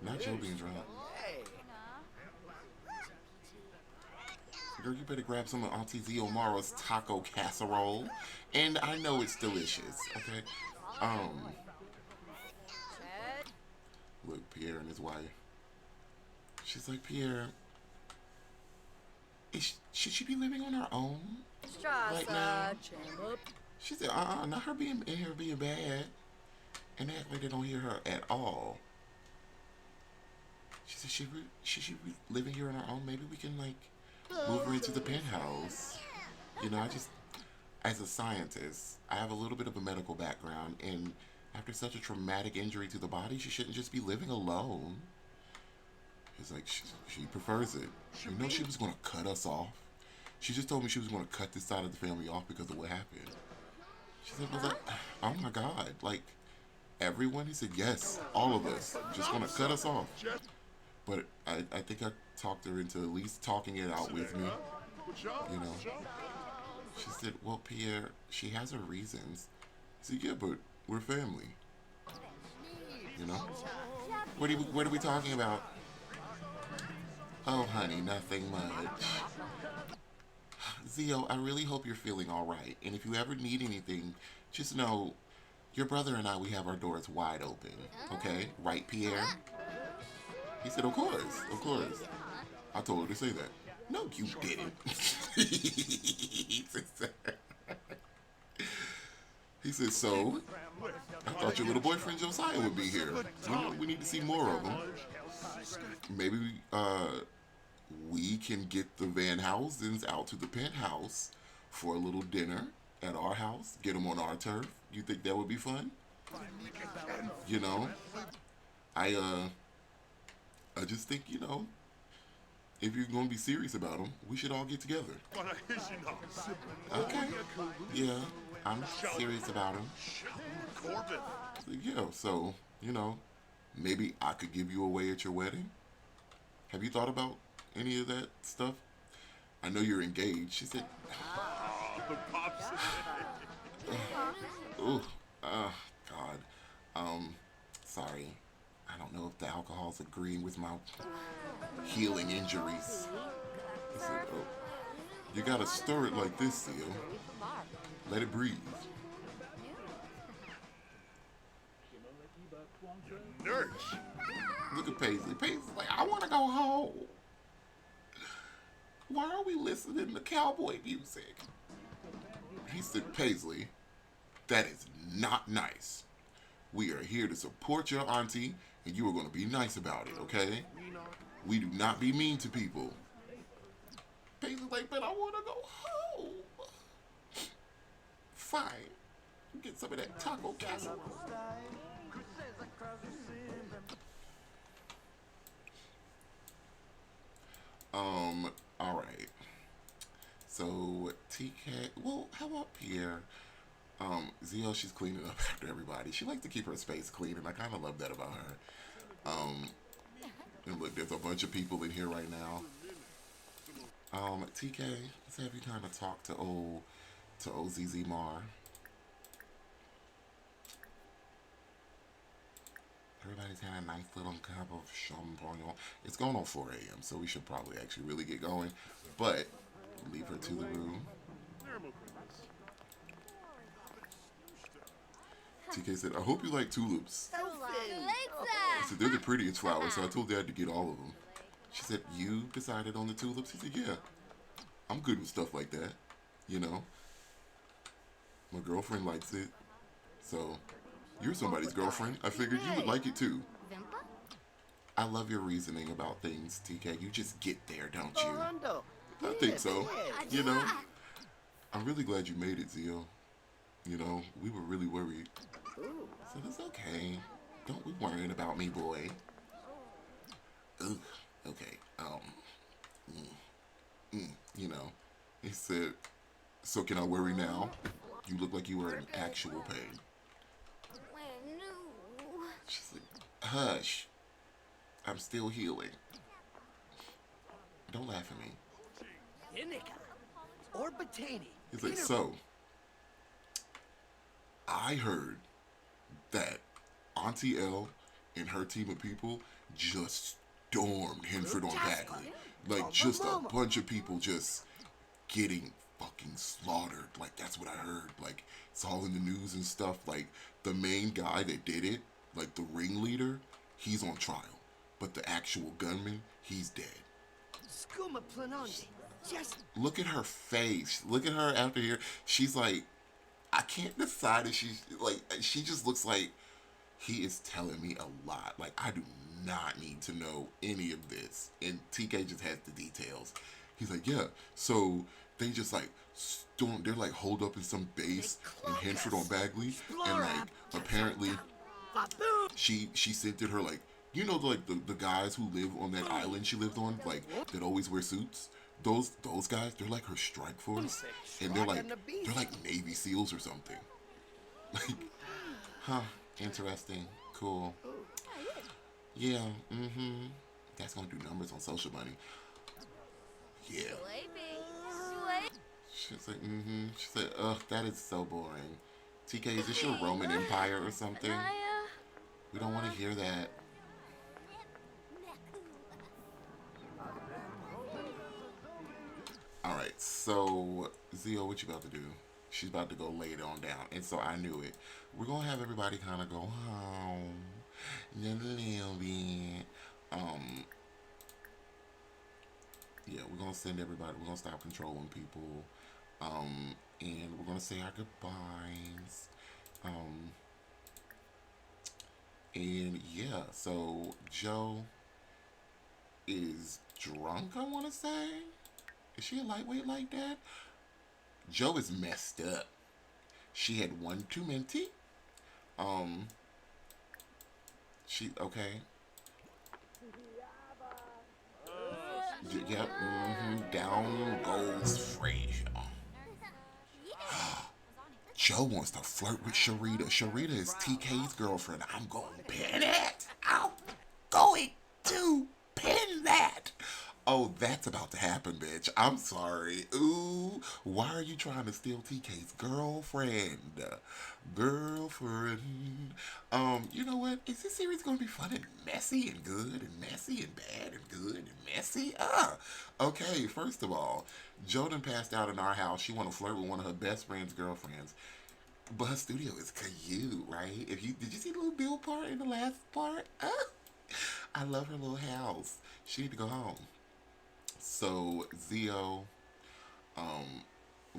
Not Joe being drunk. Hey! Girl, you better grab some of Auntie Xiomara's taco casserole. And I know it's delicious, okay? Look, Pierre and his wife. She's like, Pierre, should she be living on her own right now? She said, not her being in here being bad. and they act like they don't hear her at all. She said she should be living here on her own. Maybe we can like move her into the penthouse. You know, I just as a scientist, I have a little bit of a medical background, and after such a traumatic injury to the body, she shouldn't just be living alone. It's like she prefers it. You know, she was going to cut us off. She just told me she was going to cut this side of the family off because of what happened. She said, well, oh my God, like everyone? He said, yes, all of us. Just going to cut us off. But I think I talked her into at least talking it out with me. You know. She said, well, Pierre, she has her reasons. I said, yeah, but we're family. You know? What are we talking about? Oh, honey, nothing much. Zio, I really hope you're feeling all right. And if you ever need anything, just know your brother and I, we have our doors wide open. Okay? Right, Pierre? He said, of course, of course. I told her to say that. No, you didn't. He said, so, I thought your little boyfriend Josiah would be here. You know, we need to see more of him. Maybe we can get the Van Housens out to the penthouse for a little dinner at our house. Get them on our turf. You think that would be fun? You know, I just think, you know, if you're going to be serious about them, we should all get together. Okay. Yeah, I'm serious about them. Yeah, so, you know, maybe I could give you away at your wedding. Have you thought about any of that stuff? I know you're engaged. She said, ooh, God. Sorry. I don't know if the alcohol's agreeing with my healing injuries. He said, oh, you gotta stir it like this, Seal. Let it breathe. Nurse. Look at Paisley. Paisley's like, I want to go home. Why are we listening to cowboy music? He said, Paisley, that is not nice. We are here to support your auntie, and you are going to be nice about it, okay? We do not be mean to people. Paisley's like, but I want to go home. Fine. Get some of that taco casserole. Alright. So, TK, well, how about Pierre? Zio, she's cleaning up after everybody. She likes to keep her space clean, and I kind of love that about her. And look, there's a bunch of people in here right now. TK, let's have you kind of talk to old ZZ Mar. Everybody's had a nice little cup of champagne. It's going on 4 a.m., so we should probably actually really get going. But leave her to the room. TK said, I hope you like tulips. I said, they're the prettiest flowers, so I told Dad to get all of them. She said, you decided on the tulips? He said, yeah. I'm good with stuff like that, you know. My girlfriend likes it, so you're somebody's girlfriend. I figured you would like it too. I love your reasoning about things, TK. You just get there, don't you? I think so. You know, I'm really glad you made it, Zio. You know, we were really worried. So it's okay. Don't be worrying about me, boy. Ugh. Okay. You know, he said, so can I worry now? You look like you were in actual pain. She's like, hush. I'm still healing. Don't laugh at me. He's like, so, I heard that Auntie L and her team of people just stormed Henford on Bagley. Like, just a bunch of people just getting fucking slaughtered. Like, that's what I heard. Like, it's all in the news and stuff. Like, the main guy that did it, like the ringleader, he's on trial. But the actual gunman, he's dead. Look at her face. Look at her after here. She's like, I can't decide if she's like, she just looks like He is telling me a lot. Like, I do not need to know any of this. And TK just has the details. He's like, yeah, so they just like storm, they're like holed up in some base in Henford on Bagley. And like, apparently, she sent it her like, you know, like the guys who live on that island she lived on, like, that always wear suits. Those guys, they're like her strike force. And they're like Navy SEALs or something. Like, huh, interesting, cool. Yeah, mm-hmm. That's gonna do numbers on social money. Yeah. She's like, mm-hmm. She's like, ugh, that is so boring. TK, is this your Roman Empire or something? We don't want to hear that. All right, so Zio, what you about to do? She's about to go lay it on down, and so I knew it. We're gonna have everybody kind of go home, a little bit. Um, yeah, we're gonna send everybody. We're gonna stop controlling people, and we're gonna say our goodbyes. Um, and yeah, so Joe is drunk. I want to say, is she a lightweight like that? Joe is messed up. She had one too many. Um, she okay. Yep. Down goes Frazier. Joe wants to flirt with Sharita. Sharita is TK's girlfriend. I'm going to pin it. I'm going to pin that. Oh, that's about to happen, bitch. I'm sorry. Ooh, why are you trying to steal TK's girlfriend? Girlfriend. You know what? Is this series gonna be fun and messy and good and messy and bad and good and messy? Okay, first of all, Jordan passed out in our house. She wanna flirt with one of her best friend's girlfriends. But her studio is cute, right? If you did you see the little Bill part in the last part? I love her little house. She need to go home. So Zio, um,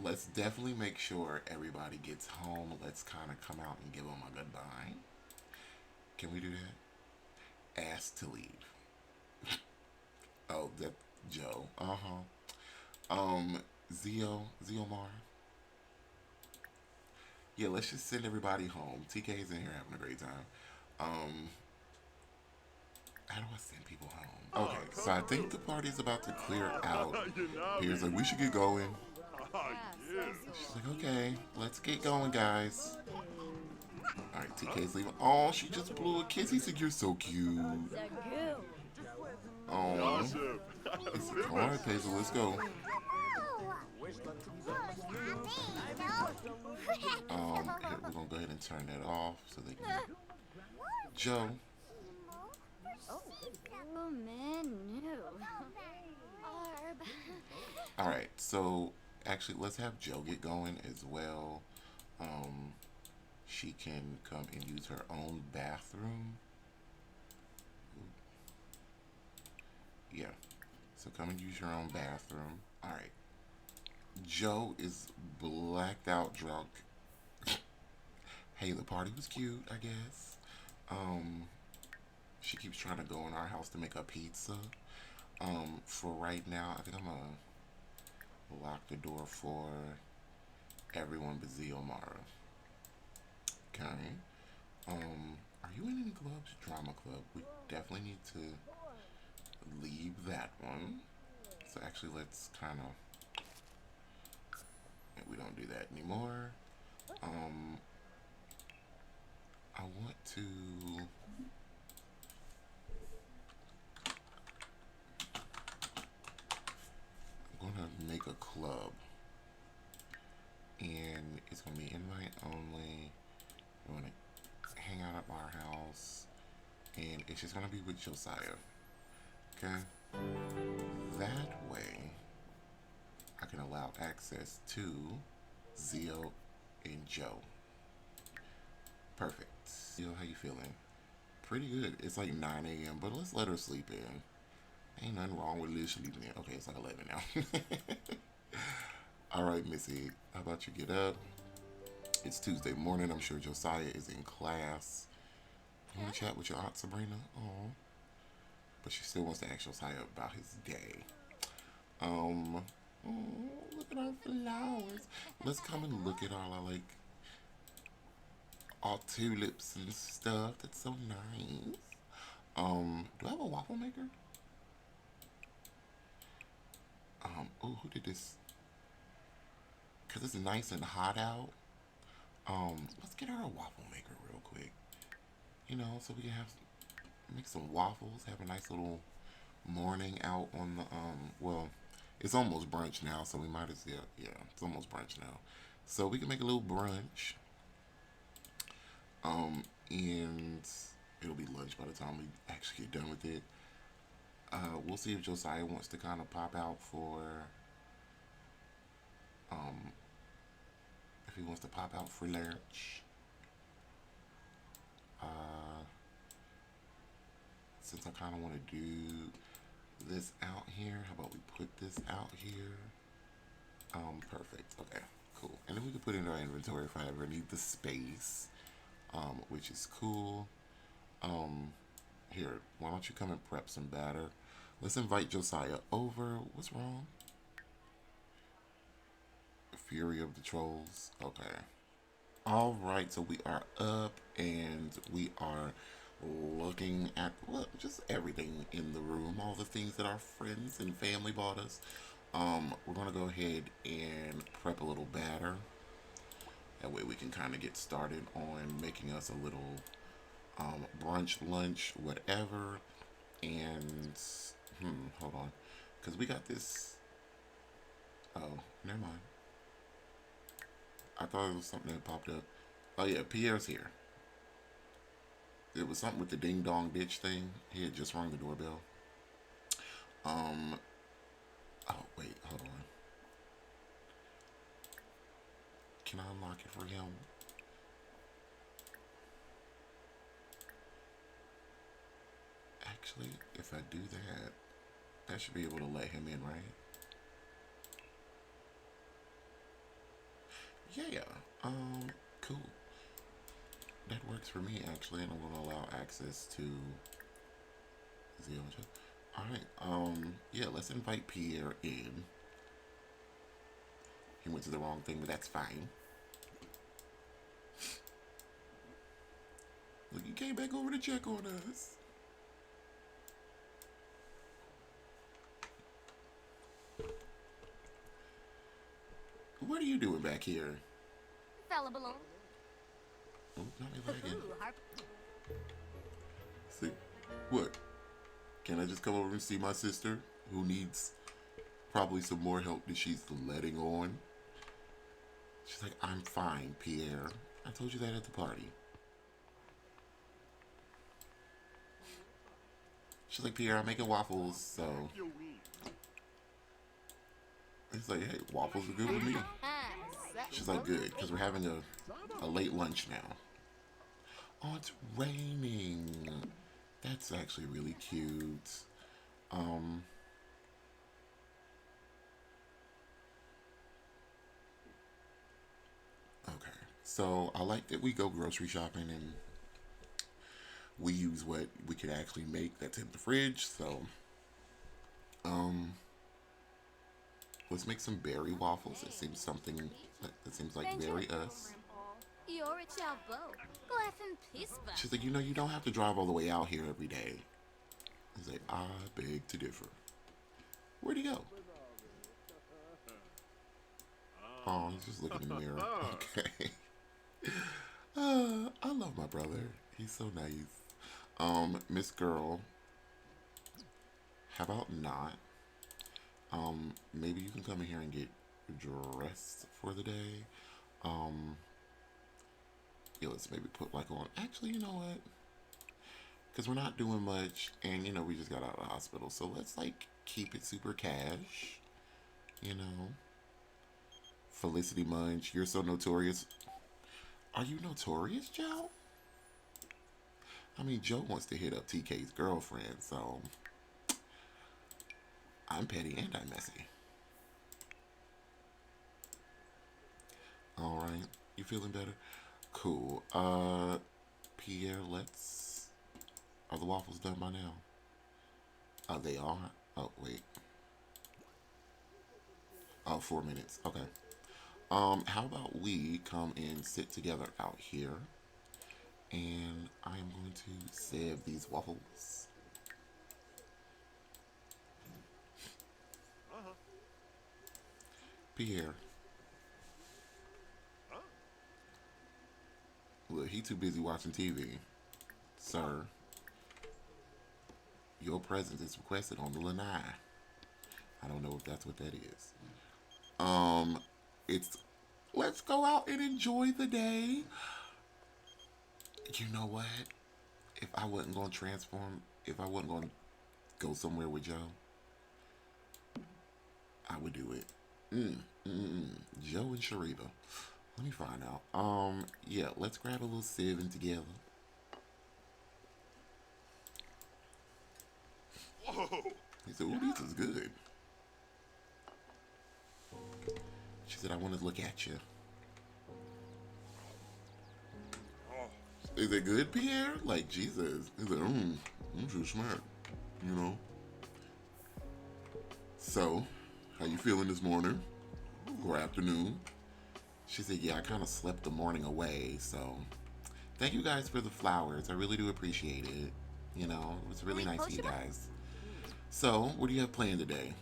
let's definitely make sure everybody gets home. Let's kind of come out and give them a goodbye. Can we do that? Ask to leave. Oh, that Joe. Xiomara. Yeah, let's just send everybody home. TK's in here having a great time. Um, how do I send people home? Okay, so I think the party's about to clear out. Pierre's like, we should get going. She's like, okay, let's get going, guys. Alright, TK's leaving. Oh, she just blew a kiss. He said, you're so cute. Oh. It's like, alright, Paisley, let's go. Here, we're gonna go ahead and turn that off so they can. Joe. Alright, so actually, let's have Joe get going as well. She can come and use her own bathroom. Yeah. So come and use your own bathroom. Alright. Joe is blacked out drunk. Hey, the party was cute, I guess. She keeps trying to go in our house to make a pizza. For right now, I think I'm gonna lock the door for everyone but Xiomara. Okay. Are you in any clubs? Drama club. We definitely need to leave that one. So actually, let's kind of. We don't do that anymore. I want to. I'm gonna make a club, and it's gonna be invite only. We're gonna hang out at our house, and it's just gonna be with Josiah. Okay. That way, I can allow access to Zio and Joe. Perfect. Zio, how you feeling? Pretty good. It's like 9 a.m., but let's let her sleep in. Ain't nothing wrong with Liz sleeping in. Okay, it's like 11 now. All right, Missy, how about you get up? It's Tuesday morning. I'm sure Josiah is in class. You want to chat with your aunt Sabrina? Oh, but she still wants to ask Josiah about his day. Oh, look at our flowers. Let's come and look at all our like all tulips and stuff. That's so nice. Do I have a waffle maker? Oh, who did this? Cause it's nice and hot out. Let's get her a waffle maker real quick. You know, so we can have make some waffles. Have a nice little morning out on the Well, it's almost brunch now, so we might as well. Yeah, it's almost brunch now, so we can make a little brunch. And it'll be lunch by the time we actually get done with it. We'll see if Josiah wants to kind of pop out for um if he wants to pop out for lunch. Uh, since I kind of want to do this out here, how about we put this out here? Perfect. Okay, cool. And then we can put it in our inventory if I ever need the space, which is cool. Um, Here, why don't you come and prep some batter? Let's invite Josiah over. What's wrong? Fury of the Trolls. Okay. All right, so we are up and we are looking at well, just everything in the room, all the things that our friends and family bought us. We're gonna go ahead and prep a little batter. That way we can kind of get started on making us a little brunch, lunch, whatever. And hold on, because we got this. Oh, never mind. I thought it was something that popped up. Oh yeah, Pierre's here. It was something with the ding dong ditch thing. He had just rung the doorbell. Um. Oh wait, hold on. Can I unlock it for him? Actually, if I do that, that should be able to let him in, right? Yeah. Cool. That works for me actually, and I'm gonna allow access to Zilja. Alright, yeah, let's invite Pierre in. He went to the wrong thing, but that's fine. Look, you came back over to check on us. What are you doing back here? Fella below. Oh, not me lagging. See, what? Can I just come over and see my sister, who needs probably some more help than she's letting on? She's like, I'm fine, Pierre. I told you that at the party. She's like, Pierre, I'm making waffles, so. He's like, hey, waffles are good with me. She's like, good, because we're having a late lunch now. Oh, it's raining. That's actually really cute. Okay, so I like that we go grocery shopping and we use what we could actually make that's in the fridge. So, um, let's make some berry waffles. It seems something that seems like very us. You're a chavo. Glass and peace. She's like, you know, you don't have to drive all the way out here every day. He's like, I beg to differ. Where'd he go? Oh, he's just looking in the mirror. Okay. I love my brother. He's so nice. Miss Girl. How about not? Maybe you can come in here and get dressed for the day. Yeah, let's maybe put like on. Actually, you know what? Because we're not doing much, and you know we just got out of the hospital, so let's like keep it super cash. You know, Felicity Munch, you're so notorious. Are you notorious, Joe? I mean, Joe wants to hit up TK's girlfriend, so I'm petty and I'm messy. All right, you feeling better? Cool. Pierre, let's Are the waffles done by now? Oh, they are? Oh, wait. Oh, 4 minutes. Okay. How about we come and sit together out here, and I am going to serve these waffles. Pierre. Look, he too busy watching TV. Sir, your presence is requested on the lanai. I don't know if that's what that is. It's let's go out and enjoy the day. You know what? If I wasn't going to transform, if I wasn't going to go somewhere with Joe, I would do it. Joe and Sharita. Let me find out. Yeah, let's grab a little sieving together. Whoa. He said, "Ooh, this is good." She said, "I want to look at you." Is it good, Pierre? Like, Jesus. He's like, I'm too smart, you know? So, how you feeling this morning? Or afternoon? She said, yeah, I kind of slept the morning away, so thank you guys for the flowers. I really do appreciate it. You know, it was really nice of you guys. So, what do you have planned today?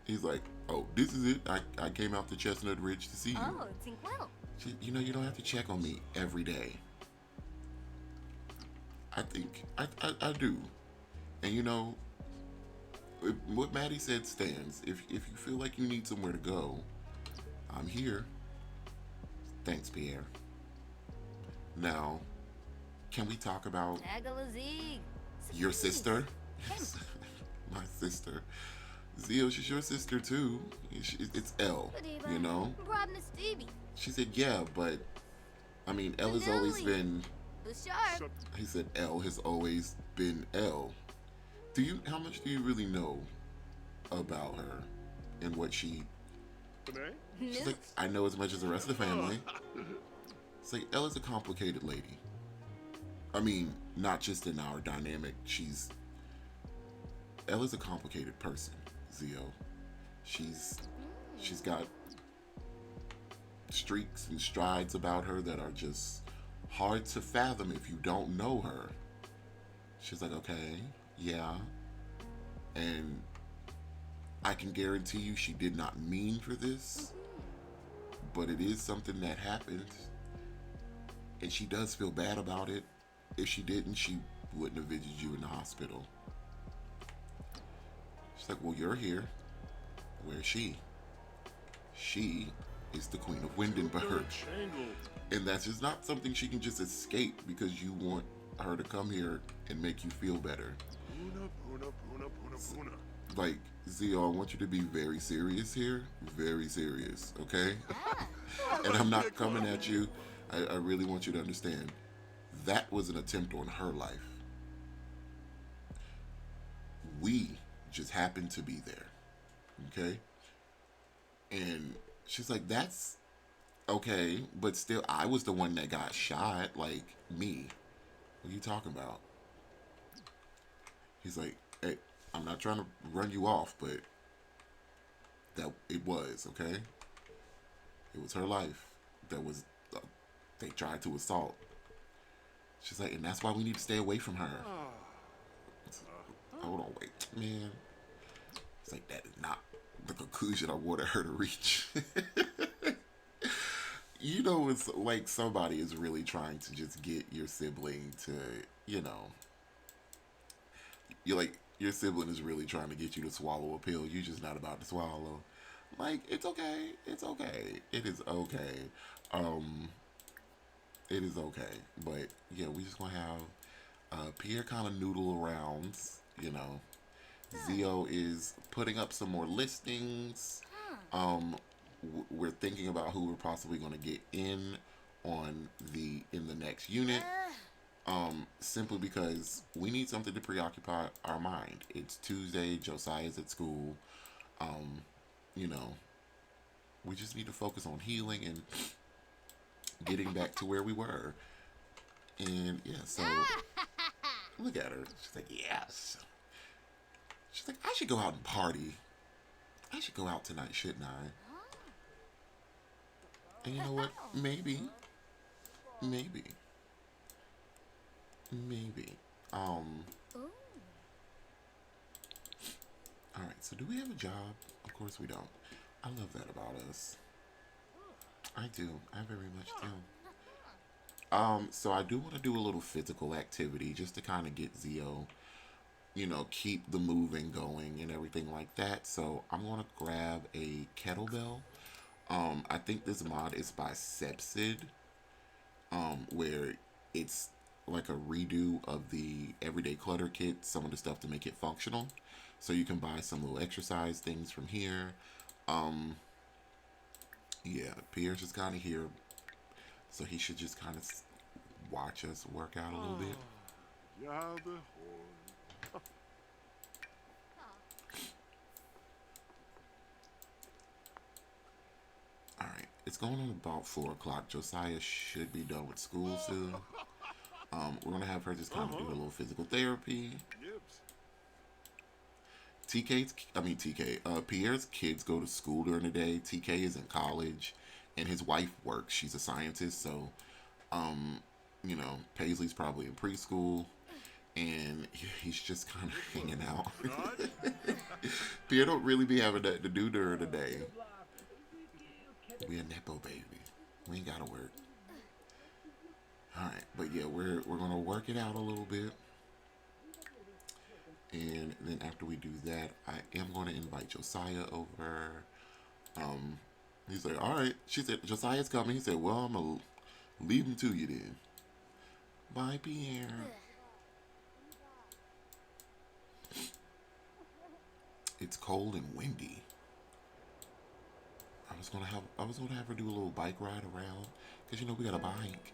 He's like, oh, this is it. I came out to Chestnut Ridge to see you. Oh, think well. You know, you don't have to check on me every day. I think I do. And you know, what Maddie said stands. If you feel like you need somewhere to go, I'm here. Thanks, Pierre. Now, can we talk about your sister? My sister. Zio, she's your sister too. It's Elle, you know? She said, yeah, but I mean, Elle has always been. He said, Elle has always been Elle. How much do you really know about her and what she. She's like, I know as much as the rest of the family. It's like, Elle is a complicated lady. I mean, not just in our dynamic. Elle is a complicated person, Zio. She's got streaks and strides about her that are just hard to fathom if you don't know her. She's like, okay, yeah. And I can guarantee you she did not mean for this, but it is something that happened. And she does feel bad about it. If she didn't, she wouldn't have visited you in the hospital. She's like, well, you're here. Where's she? She is the Queen of Windenburg. And that's just not something she can just escape because you want her to come here and make you feel better. Like, Zio, I want you to be very serious here. Very serious, okay? And I'm not coming at you. I really want you to understand. That was an attempt on her life. We just happened to be there, okay? And she's like, that's okay, but still, I was the one that got shot, like, me. What are you talking about? He's like, hey, I'm not trying to run you off, but that it was, okay? It was her life that was, they tried to assault. She's like, and that's why we need to stay away from her. Hold on, wait, man. It's like, that is not the conclusion I wanted her to reach. You know, it's like somebody is really trying to just get your sibling to, you know, you're like, your sibling is really trying to get you to swallow a pill you're just not about to swallow. Like, it's okay. It's okay. It is okay. It is okay. But, yeah, we just gonna have Pierre kind of noodle arounds, you know. Zio is putting up some more listings. We're thinking about who we're possibly going to get in the next unit. Simply because we need something to preoccupy our mind. It's Tuesday. Josiah's at school. You know, we just need to focus on healing and getting back to where we were. And yeah, so Look at her. She's like, yes. She's like, I should go out and party. I should go out tonight, shouldn't I? And you know what? Maybe. Maybe. Maybe. Alright, so do we have a job? Of course we don't. I love that about us. I do. I very much do. So I do want to do a little physical activity just to kind of get Zio, you know, keep the moving going and everything like that. So I'm going to grab a kettlebell. I think this mod is by Sepsid, where it's like a redo of the Everyday Clutter Kit, some of the stuff to make it functional. So you can buy some little exercise things from here. Yeah, Pierre's just kind of here, so he should just kind of watch us work out a little bit. Alright, it's going on about 4 o'clock. Josiah should be done with school soon. We're going to have her just kind of do a little physical therapy. Pierre's kids go to school during the day. TK is in college, and his wife works. She's a scientist, so, you know, Paisley's probably in preschool, and he's just kind of hanging out. Pierre don't really be having that to do during the day. We a nepo baby. We ain't gotta work. Alright, but yeah, we're gonna work it out a little bit. And then after we do that, I am going to invite Josiah over. He's like, alright. She said, Josiah's coming. He said, well, I'm going to leave him to you then. Bye, Pierre. It's cold and windy. I was gonna have her do a little bike ride around, cause you know we got a bike.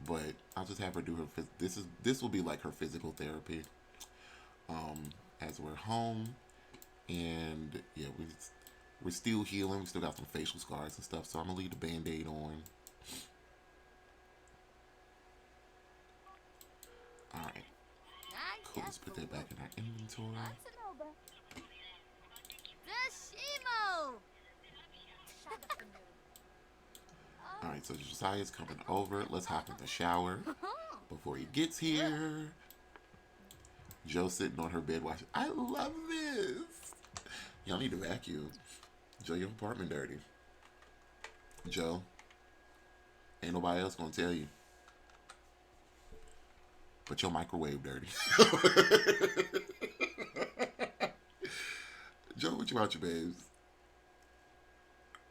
But I'll just have her do her. This will be like her physical therapy. As we're home, and yeah, we're still healing. We still got some facial scars and stuff, so I'm gonna leave the Band-Aid on. All right, cool. Let's put that back in our inventory. All right, so Josiah's coming over. Let's hop in the shower before he gets here. Joe sitting on her bed watching. I love this. Y'all need to vacuum. Joe, your apartment dirty. Joe, ain't nobody else gonna tell you. But your microwave dirty. Joe, what you about your babes?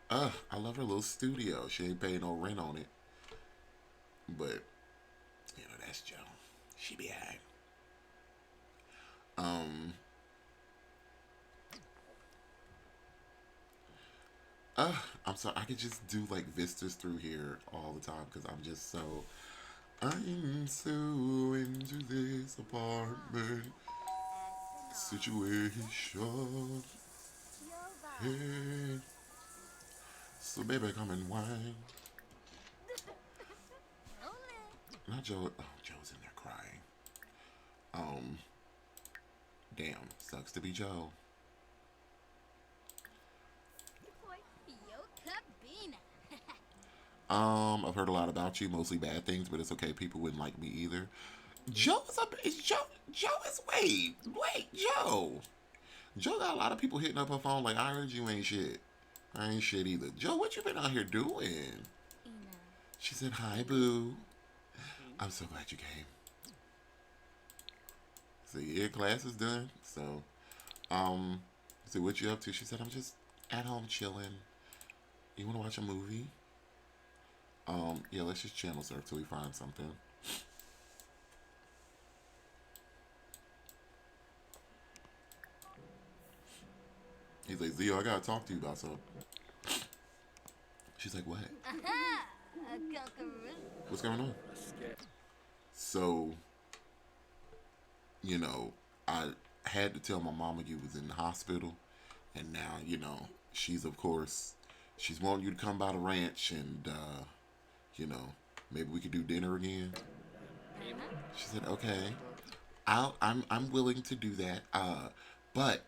I love her little studio. She ain't paying no rent on it. But, you know, that's Joe. She be high. I'm sorry. I could just do like vistas through here all the time because I'm just so. I'm so into this apartment situation. Hey. So baby, come and wine. Not Joe. Oh, Joe's in there crying. Damn. Sucks to be Joe. I've heard a lot about you, mostly bad things, but it's okay. People wouldn't like me either. Joe's up. Is Joe? Joe is wait, Joe. Joe got a lot of people hitting up her phone like, I heard you ain't shit. I ain't shit either. Joe, what you been out here doing? She said, hi, boo. I'm so glad you came. So yeah, class is done. So, so what you up to? She said, I'm just at home chilling. You want to watch a movie? Yeah, let's just channel surf till we find something. He's like, Zio, I gotta talk to you about something. She's like, what? What's going on? So, you know, I had to tell my mama you was in the hospital, and now, you know, she's wanting you to come by the ranch and, you know, maybe we could do dinner again. She said, okay. I'm willing to do that. But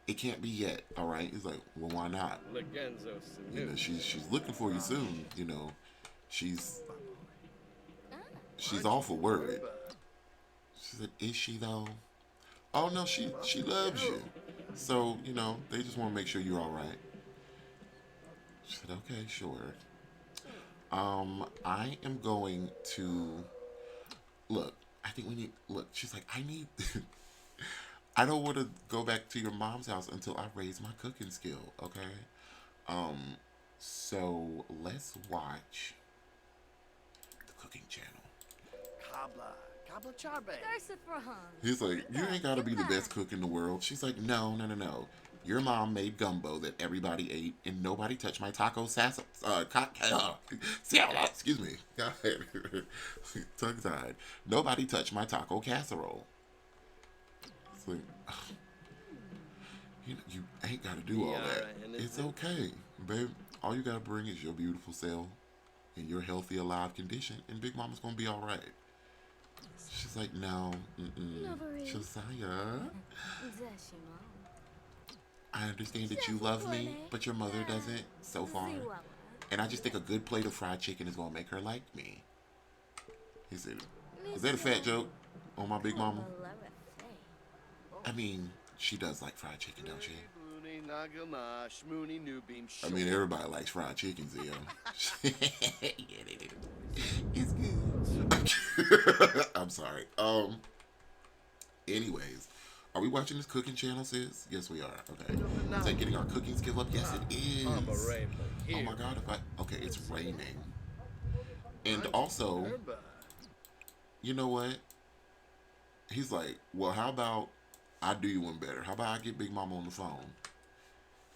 it can't be yet. All right. He's like, well, why not? Legenzo You know, Sanu. she's looking for you soon. You know, she's Ah, she's awful worried. She said, is she though? Oh no, she loves you. So you know, they just want to make sure you're all right. She said, okay, sure. I am going to look. I think we need look. She's like, I need. I don't want to go back to your mom's house until I raise my cooking skill. Okay. Um. So let's watch the cooking channel. Kabla. Kabla Charbe. Garsathron. He's like, you ain't got to be the best cook in the world. She's like, no, no, no, no. Your mom made gumbo that everybody ate, and nobody touched my taco sass. Excuse me. Tongue tied. Nobody touched my taco casserole. It's like, you ain't got to do all that. It's okay, babe. All you got to bring is your beautiful self and your healthy, alive condition, and Big Mama's going to be all right. She's like, no, Josiah, I understand that you love me, but your mother doesn't so far. And I just think a good plate of fried chicken is going to make her like me. He said, is that a fat joke on my Big Mama? I mean, she does like fried chicken, don't she? I mean, everybody likes fried chicken, Zio. Yeah, they do. It's good. I'm sorry. Anyways, are we watching this cooking channel, sis? Yes, we are. Okay. Is that getting our cooking skill up? Yes, it is. Oh my God! Okay, it's raining. And also, you know what? He's like, well, how about I do you one better? How about I get Big Mama on the phone?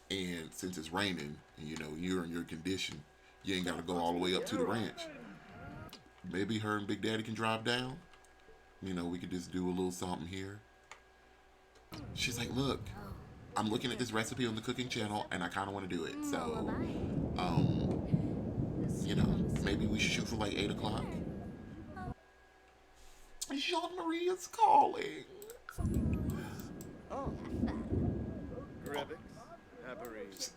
And since it's raining, and you know you're in your condition, you ain't got to go all the way up to the ranch. Maybe her and Big Daddy can drive down. You know, we could just do a little something here. She's like, look, I'm looking at this recipe on the cooking channel, and I kind of want to do it. So, you know, maybe we should shoot for like 8 o'clock. Jean Marie is calling. Oh. Grevix. Haberine.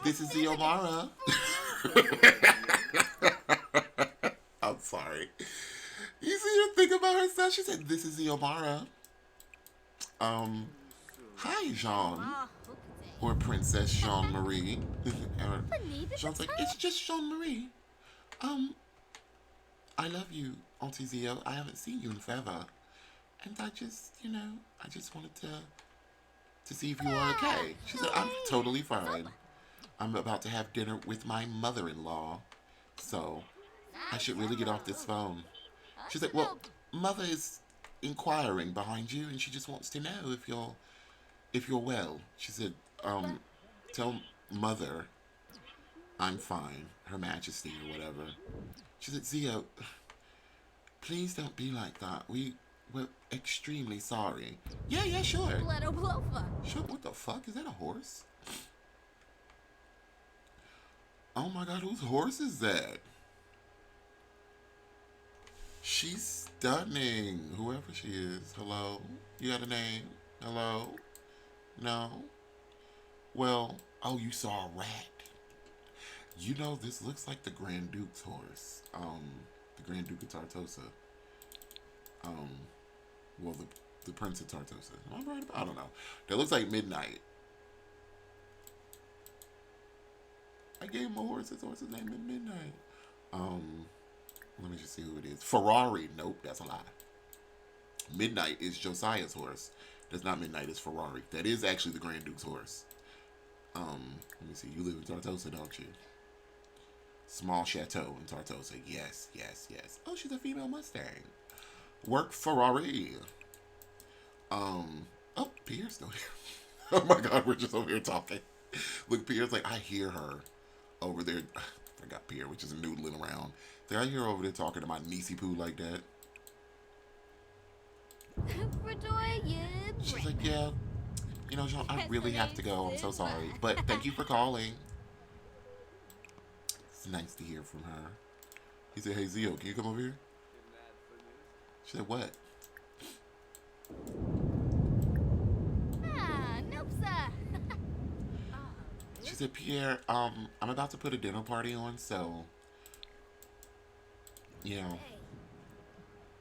This is Xiomara. I'm sorry. You see her think about herself? She said, this is Xiomara. Hi, Jean. Or Princess Jean Marie. Jean's like, it's just Jean Marie. I love you, Auntie Zio. I haven't seen you in forever. And I just, you know, I just wanted to see if you were okay. She said, I'm totally fine. I'm about to have dinner with my mother-in-law. So, I should really get off this phone. She's like, well, Mother is inquiring behind you, and she just wants to know if you're well. She said, tell Mother I'm fine, Her Majesty or whatever. She said, Zio, please don't be like that. We're extremely sorry. Yeah, sure. Sure, what the fuck? Is that a horse? Oh my God, whose horse is that? She's stunning. Whoever she is. Hello? You got a name? Hello? No? Well, oh, you saw a rat. You know, this looks like the Grand Duke's horse. The Grand Duke of Tartosa. Well, the Prince of Tartosa. Am I right? I don't know. That looks like Midnight. I gave him a horse. His horse's name is Midnight. Let me just see who it is. Ferrari. Nope, that's a lie. Midnight is Josiah's horse. That's not Midnight, it's Ferrari. That is actually the Grand Duke's horse. Let me see. You live in Tartosa, don't you? Small chateau in Tartosa. Yes. Oh, she's a female Mustang. Work Ferrari. Oh, Pierre's still here. Oh my God, we're just over here talking. Look, Pierre's like, I hear her over there. I forgot Pierre, which is noodling around. I hear her over there talking to my niecey poo like that. She's like, yeah, you know, Jean, I really have to go. I'm so sorry. But thank you for calling. It's nice to hear from her. He said, hey, Zio, can you come over here? She said, what? Ah, nope, sir. She said, Pierre, I'm about to put a dinner party on, so, you know.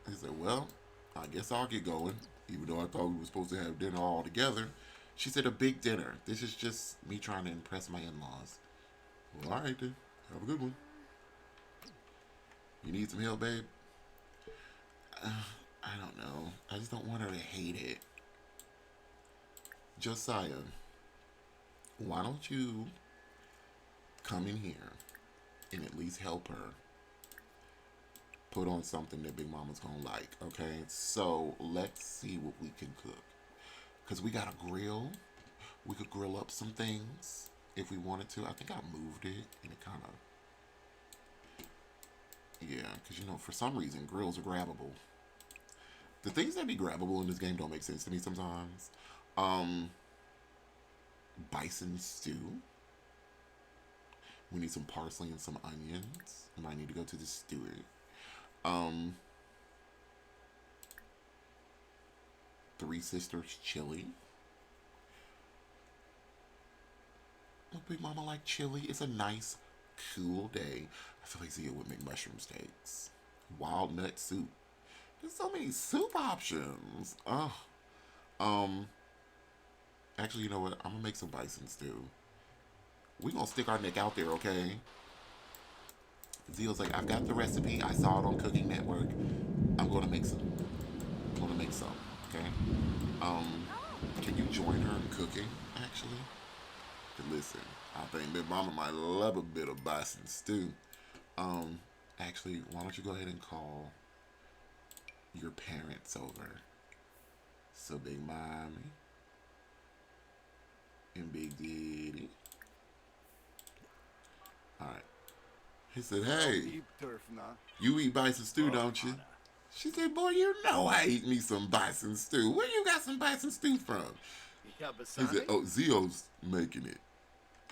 He said, well, I guess I'll get going, even though I thought we were supposed to have dinner all together. She said, a big dinner. This is just me trying to impress my in-laws. Well, all right, then. Have a good one. You need some help, babe? I don't know. I just don't want her to hate it. Josiah, why don't you come in here and at least help her put on something that Big Mama's gonna like, okay? So let's see what we can cook. Because we got a grill. We could grill up some things if we wanted to. I think I moved it and it kind of... Yeah, because you know, for some reason, grills are grabbable. The things that be grabbable in this game don't make sense to me sometimes. Bison stew. We need some parsley and some onions. I might need to go to the steward. Three Sisters chili. Oh, Big Mama like chili. It's a nice, cool day. I feel like Zia would make mushroom steaks. Wild nut soup. There's so many soup options. Oh. Actually, you know what? I'm gonna make some bison stew. We gonna stick our neck out there, okay? Zia's like, I've got the recipe. I saw it on Cooking Network. I'm gonna make some. I'm gonna make some, okay? Can you join her in cooking, actually? Listen, I think Big Mama might love a bit of bison stew. Actually, why don't you go ahead and call your parents over? So Big Mommy and Big Daddy. Alright. He said, hey, you eat bison stew, don't you? She said, boy, you know I eat me some bison stew. Where you got some bison stew from? He said, oh, Zio's making it.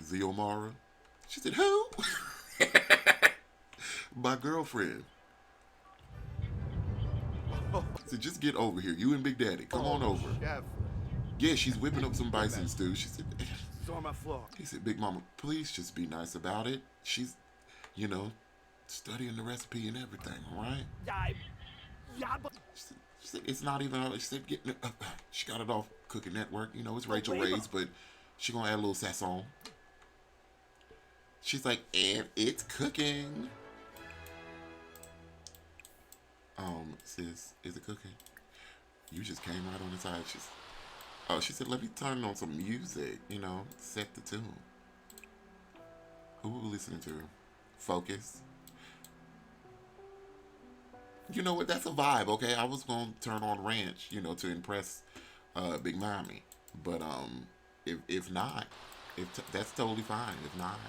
Xiomara. She said, who? My girlfriend. He said, just get over here. You and Big Daddy. Come on over. Yeah, she's whipping up some bison stew. She said, he said, Big Mama, please just be nice about it. She's, you know, studying the recipe and everything, all right? She said it's not even, she said, she got it off Cooking Network. You know, it's Rachel Ray's, but she gonna add a little sazon. She's like, and it's cooking. Sis, is it cooking? You just came right on the side. She said, let me turn on some music, you know, set the tune. Who are we listening to? Focus. You know what? That's a vibe, okay? I was going to turn on Ranch, you know, to impress Big Mommy. But if not, that's totally fine. If not,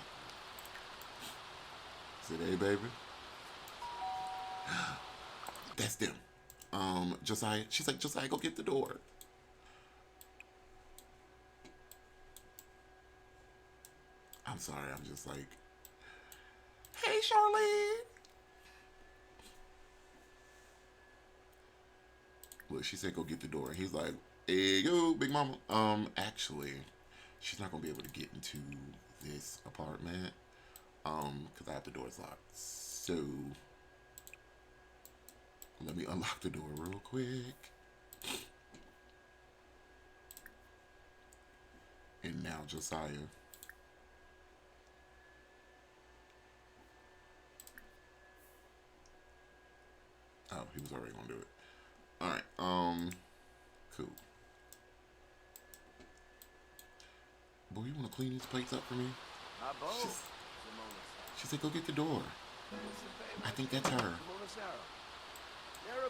said, hey, baby. That's them. Josiah, she's like, Josiah, go get the door. I'm sorry, I'm just like, hey, Charlene. Look, she said, go get the door. He's like, hey, yo, Big Mama. Actually, she's not going to be able to get into this apartment, because I have the doors locked. So, let me unlock the door real quick. And now Josiah. Oh, he was already gonna do it. Alright, cool. Boy, you wanna clean these plates up for me? She said, go get the door. I think that's her.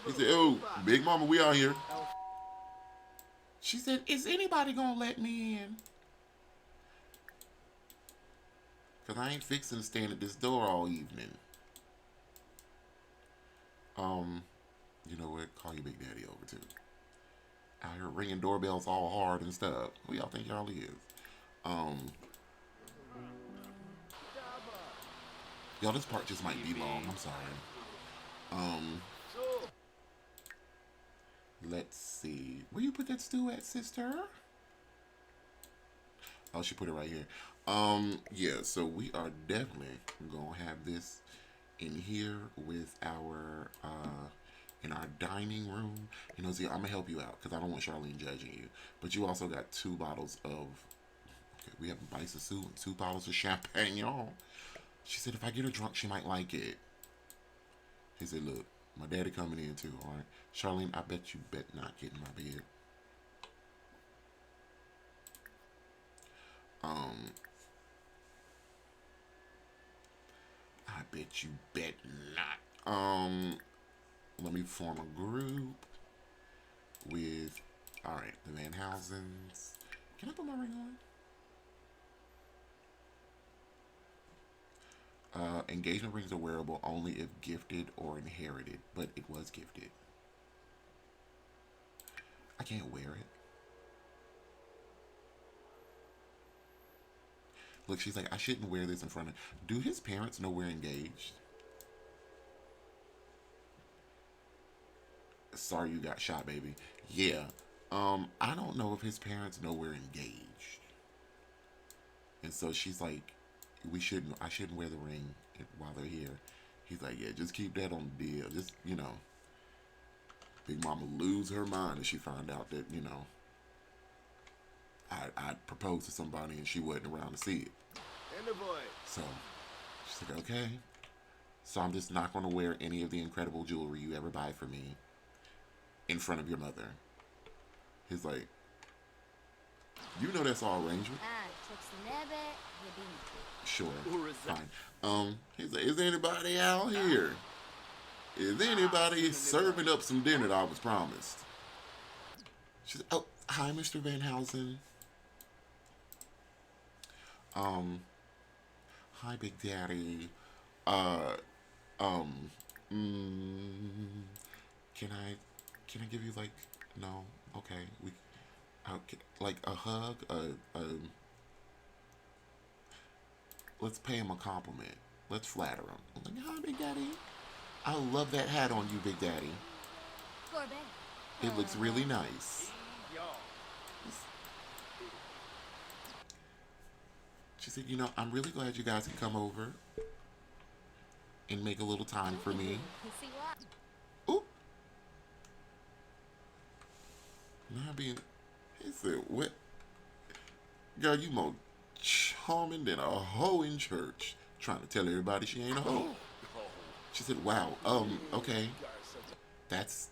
He said, oh, Big Mama, we out here. She said, is anybody gonna let me in? Because I ain't fixing to stand at this door all evening. You know what? Call your Big Daddy over too. Out here ringing doorbells all hard and stuff. Who y'all think y'all is? Y'all, this part just might be long. I'm sorry. Let's see. Where you put that stew at, sister? Oh, she put it right here. Yeah, so we are definitely gonna have this in here with our in our dining room. You know, see, I'm gonna help you out because I don't want Charlene judging you. But you also got 2 bottles of. Okay, we have a bison soup and 2 bottles of champagne, y'all. She said if I get her drunk, she might like it. He said, "Look, my daddy coming in too. All right, Charlene, I bet you bet not get in my bed." Um, I bet you bet not. Let me form a group with, all right, the Van Housens. Can I put my ring on? Engagement rings are wearable only if gifted or inherited, but it was gifted. I can't wear it. Look, she's like, I shouldn't wear this in front of. Do his parents know we're engaged? Sorry you got shot, baby. Yeah. I don't know if his parents know we're engaged. And so she's like, I shouldn't wear the ring while they're here. He's like, yeah, just keep that on the deal. Just, Big Mama lose her mind if she find out that, I proposed to somebody and she wasn't around to see it. And a boy. So she's like, okay. So I'm just not going to wear any of the incredible jewelry you ever buy for me in front of your mother. He's like, you know that's all arrangement. Sure, fine. He's like, is anybody out here? Is anybody serving up some dinner that I was promised? She's like, oh, hi, Mr. Van Housen. Hi, Big Daddy. Um, can I give you like, no, okay, like a hug, let's pay him a compliment. Let's flatter him. I'm like, hi, Big Daddy. I love that hat on you, Big Daddy. It looks really nice. She said, I'm really glad you guys can come over and make a little time for me. Oop. Not being, he said, what? Girl, you more charming than a hoe in church. Trying to tell everybody she ain't a hoe. She said, wow, okay. That's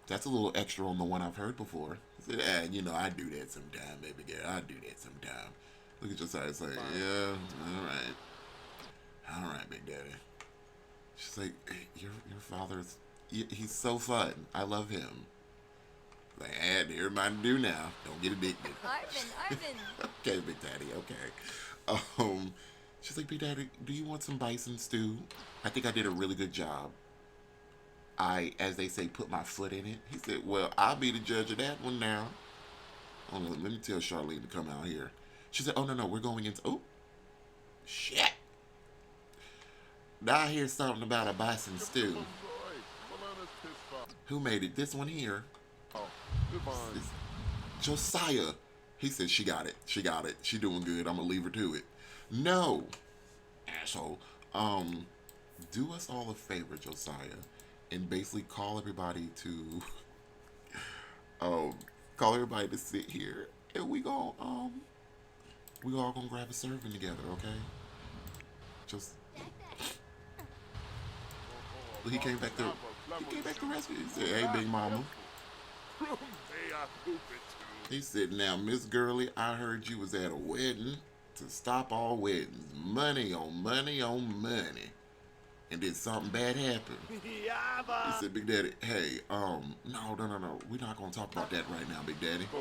a little extra on the one I've heard before. I said, I do that sometime, baby girl. I do that sometime. Look at your side. It's like, yeah, all right, Big Daddy. She's like, your father's, he's so fun. I love him. Like, everybody do now. Don't get addicted. Arvin. Okay, Big Daddy. Okay. She's like, Big Daddy, do you want some bison stew? I think I did a really good job. I, as they say, put my foot in it. He said, well, I'll be the judge of that one now. Oh, let me tell Charlene to come out here. She said, oh, no, we're going into, oh, shit. Now I hear something about a bison stew. Who made it? This one here. It's Josiah. He said, she got it. She got it. She doing good. I'm going to leave her to it. No. Asshole. Do us all a favor, Josiah, and basically call everybody to, call everybody to sit here, and we all gonna grab a serving together, okay? Just, he came back to rescue. He said, hey, Big Mama. He said, now, Miss Gurley, I heard you was at a wedding to stop all weddings. Money on money on money. And then something bad happened. He said, Big Daddy, hey, no. We're not going to talk about that right now, Big Daddy. He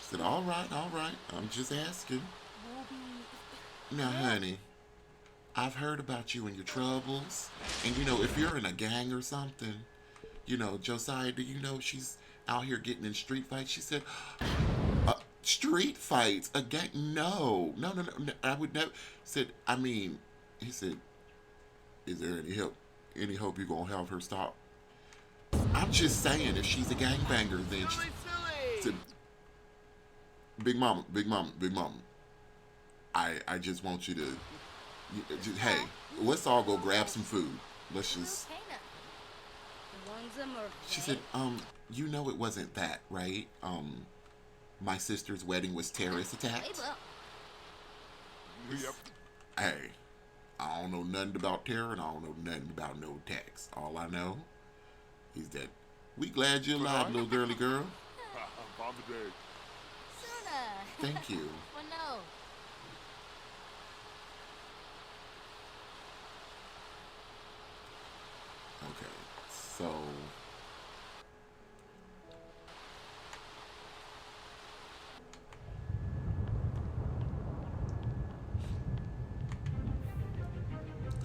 said, all right. I'm just asking. Now, honey, I've heard about you and your troubles. And, if you're in a gang or something, Josiah, do you know she's out here getting in street fights? She said, street fights? A gang? No. I would never. He said, is there any hope you're going to have her stop? I I'm just saying, if she's a gangbanger, then Silly, she, silly! Big Mama, Big Mama, Big Mama. I just want you to, hey, let's all go grab some food. Let's just. She said, you know it wasn't that, right? My sister's wedding was terrorist attacked. Yep. Hey, I don't know nothing about terror and I don't know nothing about no attacks. All I know is that we glad you're alive, little girly girl. Bomb the day. Thank you. Well, no. Okay, so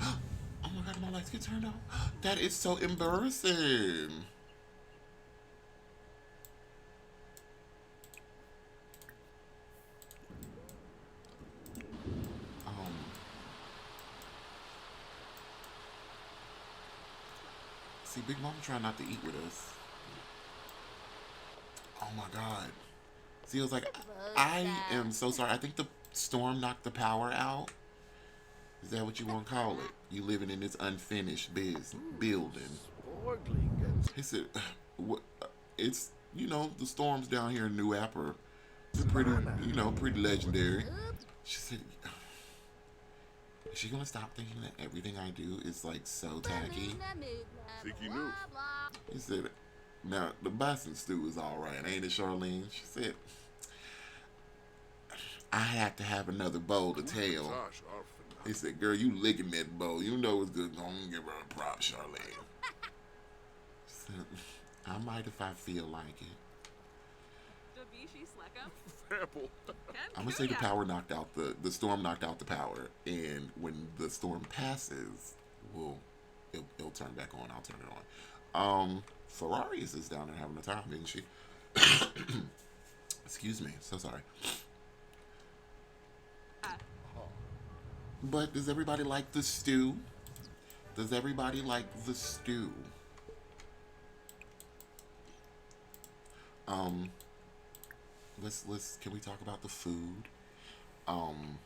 oh my god, my lights get turned off. That is so embarrassing. Um, see, Big Mama trying not to eat with us. Oh my god. See, I was like, I am so sorry. I think the storm knocked the power out. Is that what you want to call it? You living in this unfinished building. Sporgling. He said, "What? It's the storms down here in New App are pretty, pretty legendary." She said, "Is she gonna stop thinking that everything I do is like so tacky?" Think you knew. He said, "Now the bison stew is all right, ain't it, Charlene?" She said, "I had to have another bowl to tell." Josh, He said, "Girl, you licking that bowl. You know it's good. Go on and give her a prop, Charlene." She said, "I might if I feel like it." Sample. I'm gonna say the power knocked out the storm knocked out the power, and when the storm passes, it'll turn back on. I'll turn it on. Ferrarius is down there having a time, isn't she? Excuse me, so sorry. But does everybody like the stew? Does everybody like the stew? Let's can we talk about the food? Can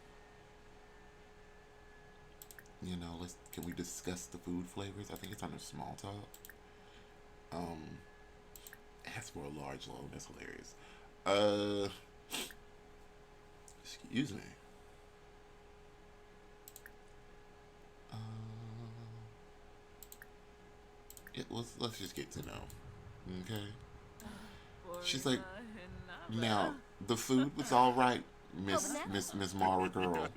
we discuss the food flavors? I think it's under small talk. As for a large load, that's hilarious. Excuse me. Let's just get to know. Okay. She's like, now the food was all right, Miss Mara girl. Ooh,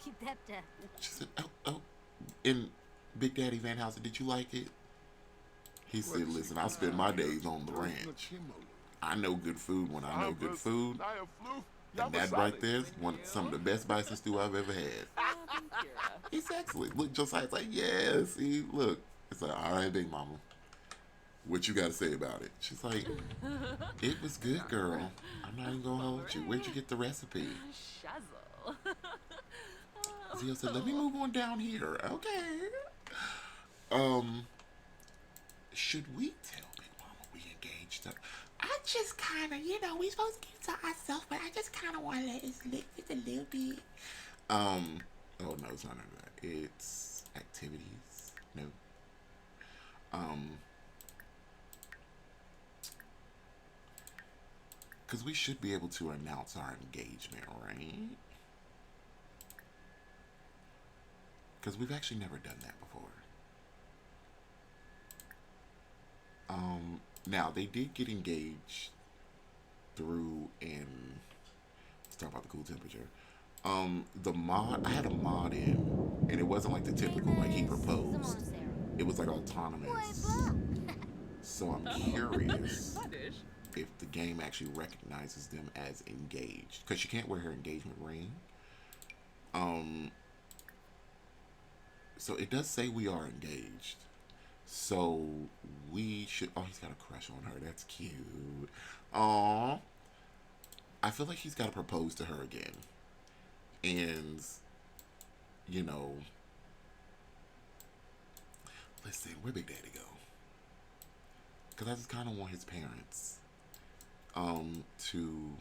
keep that down. She said, oh, in Big Daddy Van Housen, did you like it? He said, listen, I spend my days on the ranch. I know good food when I know good food. And that right there is some of the best bison stew I've ever had. It's excellent. Look, Josiah's like, yeah, see, look. It's like, all right, Big Mama. What you got to say about it? She's like, it was good, girl. I'm not even going to hold you. Where'd you get the recipe? Shazzle. Zio said, let me move on down here. Okay. Should we tell Big Mama we engaged her? I just kind of, we supposed to keep to ourselves, but I just kind of want to let it slip just a little bit. Oh, no, it's not none of that. It's activities. No. Because we should be able to announce our engagement, right? Because we've actually never done that before. Now, they did get engaged through in... Let's talk about the cool temperature. The mod... I had a mod in, and it wasn't like the typical, like, he proposed. It was, like, autonomous. So I'm curious if the game actually recognizes them as engaged. Because she can't wear her engagement ring. So it does say we are engaged. So we should... Oh, he's got a crush on her. That's cute. Aww. I feel like he's got to propose to her again. And, listen, where'd Big Daddy go? because I just kind of want his parents to,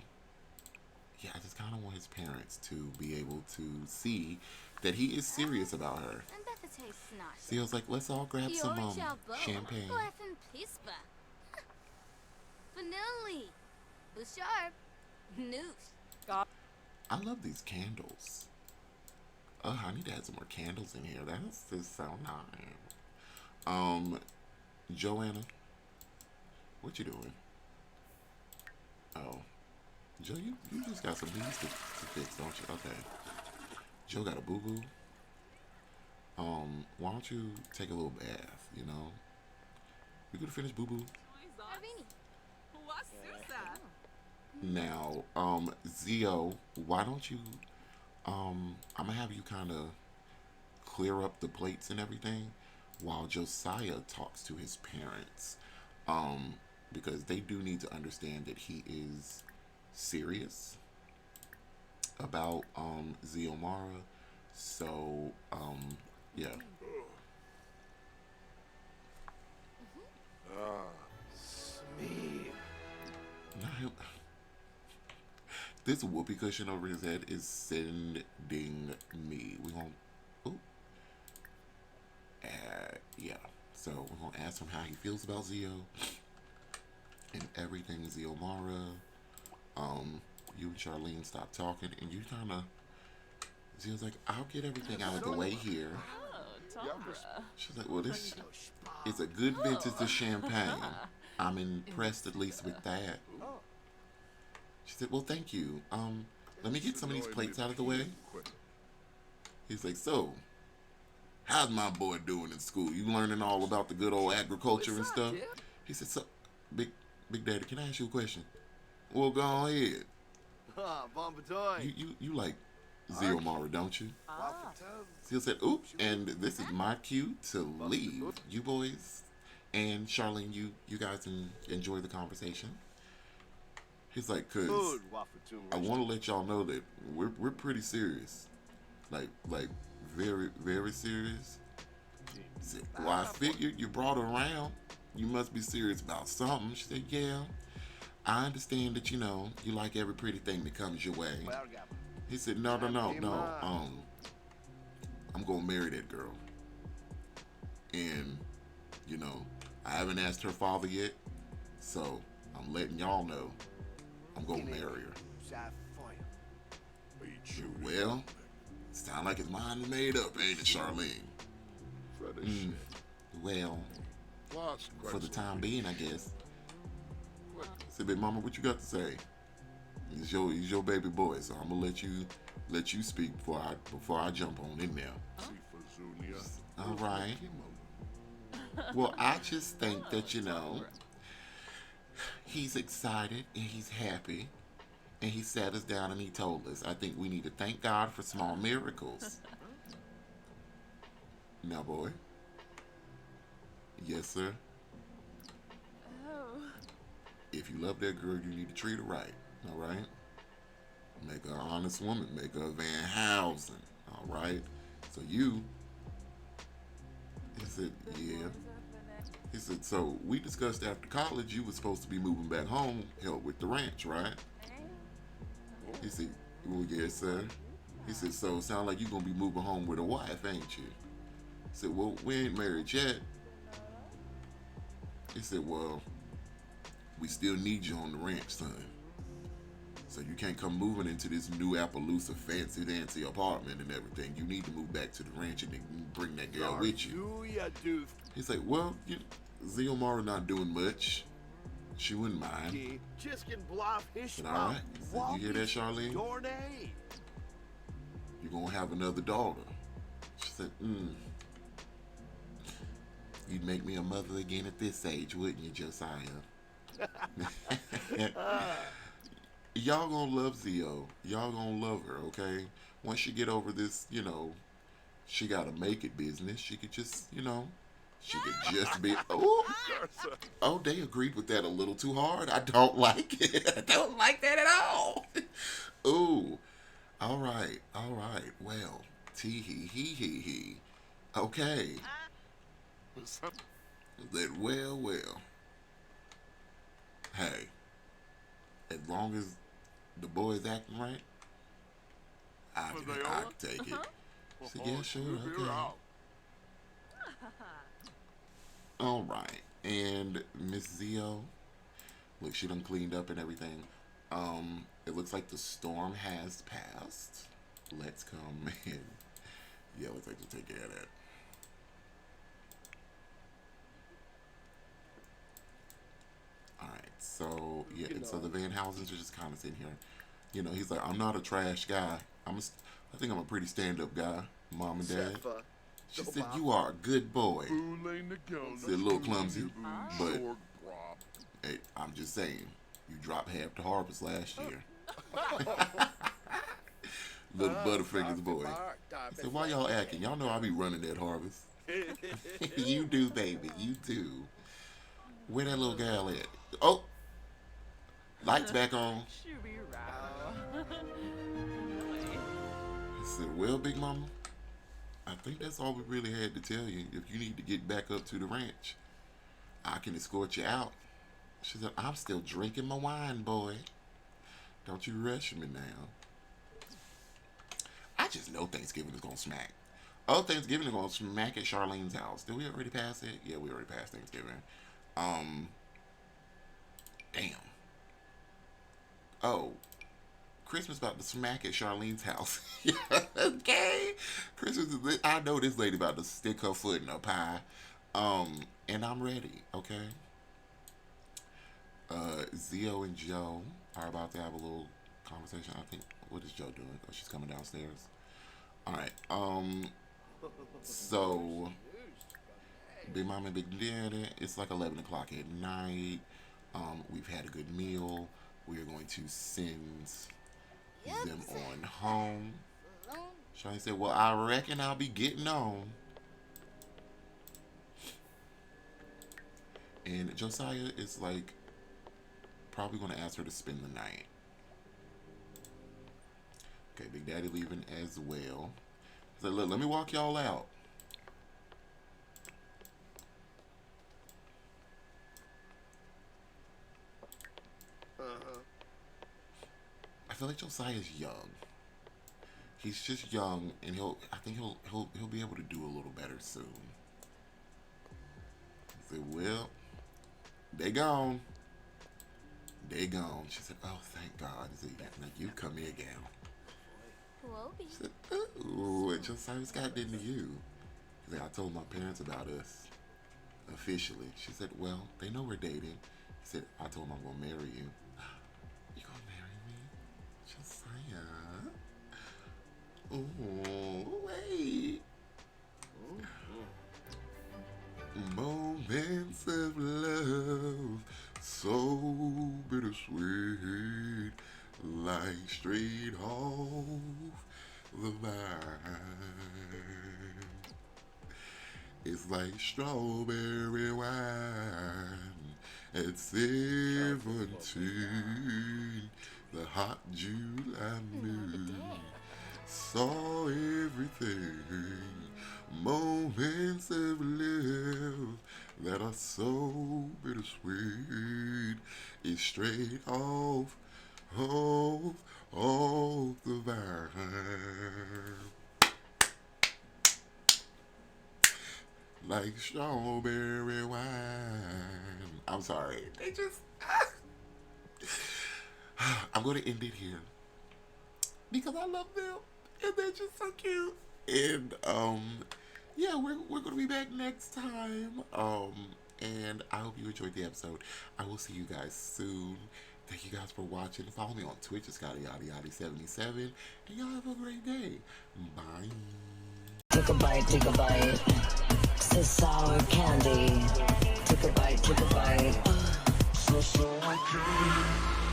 yeah, I just kind of want his parents to be able to see that he is serious about her. And Beth tastes not. Zio's like, let's all grab some champagne. Laughing pispa. Vanilli. Bouchard. Noosh. I love these candles. Oh, I need to add some more candles in here. That's just so nice. Joanna, what you doing? Oh, Joe, you just got some bees to fix, don't you? Okay. Joe got a boo boo. Why don't you take a little bath? You know, we could finish boo boo. Arvini. Now, Zio, why don't you? I'm gonna have you kind of clear up the plates and everything while Josiah talks to his parents. Because they do need to understand that he is serious about Xiomara. So, yeah. Me. Not him. This whoopee cushion over his head is sending me. We're gonna, ooh. Yeah. So we're gonna ask him how he feels about Zio and everything. Xiomara. You and Charlene stop talking, and you kind of. Zio's like, I'll get everything out of the way here. She's like, well, this is a good vintage of champagne. I'm impressed at least with that. She said, well, thank you. Let me get some of these plates out of the way. He's like, so, how's my boy doing in school? You learning all about the good old agriculture and stuff? He said, so, Big Daddy, can I ask you a question? Well, go ahead. Bon Bedoy. You like Xiomara, don't you? Zio said, oops, and this is my cue to leave. You boys and Charlene, you guys enjoy the conversation. He's like, cause I want to let y'all know that we're pretty serious, like very very serious. He said, well, I figured you brought her around. You must be serious about something. She said, yeah, I understand that you like every pretty thing that comes your way. He said, no. I'm gonna marry that girl, and I haven't asked her father yet, so I'm letting y'all know I'm gonna marry her. Well, sound like his mind is made up, ain't it, Charlene? Well, for the time being, I guess. Say, big mama, what you got to say? He's your baby boy, so I'm gonna let you speak before I jump on in there. All right. Well, I just think that he's excited and he's happy, and he sat us down and he told us, I think we need to thank God for small miracles. Now, boy. Yes, sir. If you love that girl, you need to treat her right. All right. Make her an honest woman. Make her a Van Housen. All right. So you. He said, yeah. He said, so we discussed after college you were supposed to be moving back home, help with the ranch, right? He said, well, yes, sir. He said, so it sounds like you're going to be moving home with a wife, ain't you? He said, well, we ain't married yet. He said, well, we still need you on the ranch, son. So you can't come moving into this new Appaloosa fancy-dancy apartment and everything. You need to move back to the ranch and then bring that girl with you. He's like, well, Xiomara not doing much. She wouldn't mind. But all right. So you hear that, Charlene? You're going to have another daughter. She said, you'd make me a mother again at this age, wouldn't you, Josiah? Y'all gonna love Zio. Y'all gonna love her, okay? Once she get over this, she gotta make it business. She could just, she could just be. Oh, they agreed with that a little too hard. I don't like it. I don't like that at all. Ooh. All right. Well, tee hee. Okay. That well. Hey, as long as the boy's acting right, I Are can, they I on? can take it. She said, yeah, sure, We'll be okay. out. All right. And Miss Zio, look, she done cleaned up and everything. It looks like the storm has passed. Let's come in. Yeah, let's like to take care of that. All right. So yeah, and so the Van Housens are just kind of sitting here. You know, he's like, I'm not a trash guy. I think I'm a pretty stand-up guy, Mom and Dad. Sefa. She said, you are a good boy. Fooling the girl. Said a little clumsy, but Short prop. hey, I'm just saying, you dropped half the harvest last year. Little Butterfingers boy. I said, why y'all acting? Y'all know I be running that harvest. You do, baby. You do. Where that little gal at? Oh! Lights back on. I said, well, Big Mama, I think that's all we really had to tell you. If you need to get back up to the ranch, I can escort you out. She said, I'm still drinking my wine, boy. Don't you rush me now. I just know Thanksgiving is going to smack. Oh, Thanksgiving is going to smack at Charlene's house. Did we already pass it? Yeah, we already passed Thanksgiving. Damn. Oh, Christmas about to smack at Charlene's house. Okay. Christmas is, I know this lady about to stick her foot in a pie. And I'm ready, okay? Zio and Joe are about to have a little conversation. I think, what is Joe doing? Oh, she's coming downstairs. Alright, so Big Mom and Big Daddy, it's like 11 o'clock at night. We've had a good meal. We are going to send them on home. Shani said, well, I reckon I'll be getting on. And Josiah is like probably going to ask her to spend the night. Okay, Big Daddy leaving as well. He said, look, let me walk y'all out. I feel like Josiah's young. He's just young, and I think he'll be able to do a little better soon. I said, well, they gone. They gone. She said, oh, thank God. He said, now you come here, gal. She said, ooh, what Josiah's got into you? He said, I told my parents about us. Officially. She said, well, they know we're dating. He said, I told them I'm gonna marry you. You gonna marry me? Josiah? Oh, wait. Moments of love, so bittersweet, like straight off the vine. It's like strawberry wine at 17, the hot July moon. Saw everything, moments of love that are so bittersweet. It's straight off the vine. Like strawberry wine. I'm sorry. They just... I'm going to end it here. Because I love them. And they're just so cute. And, yeah, we're going to be back next time. And I hope you enjoyed the episode. I will see you guys soon. Thank you guys for watching. Follow me on Twitch. It's Scotty77. And y'all have a great day. Bye. Take a bite, take a bite. So sour candy. Take a bite, take a bite. So sour candy.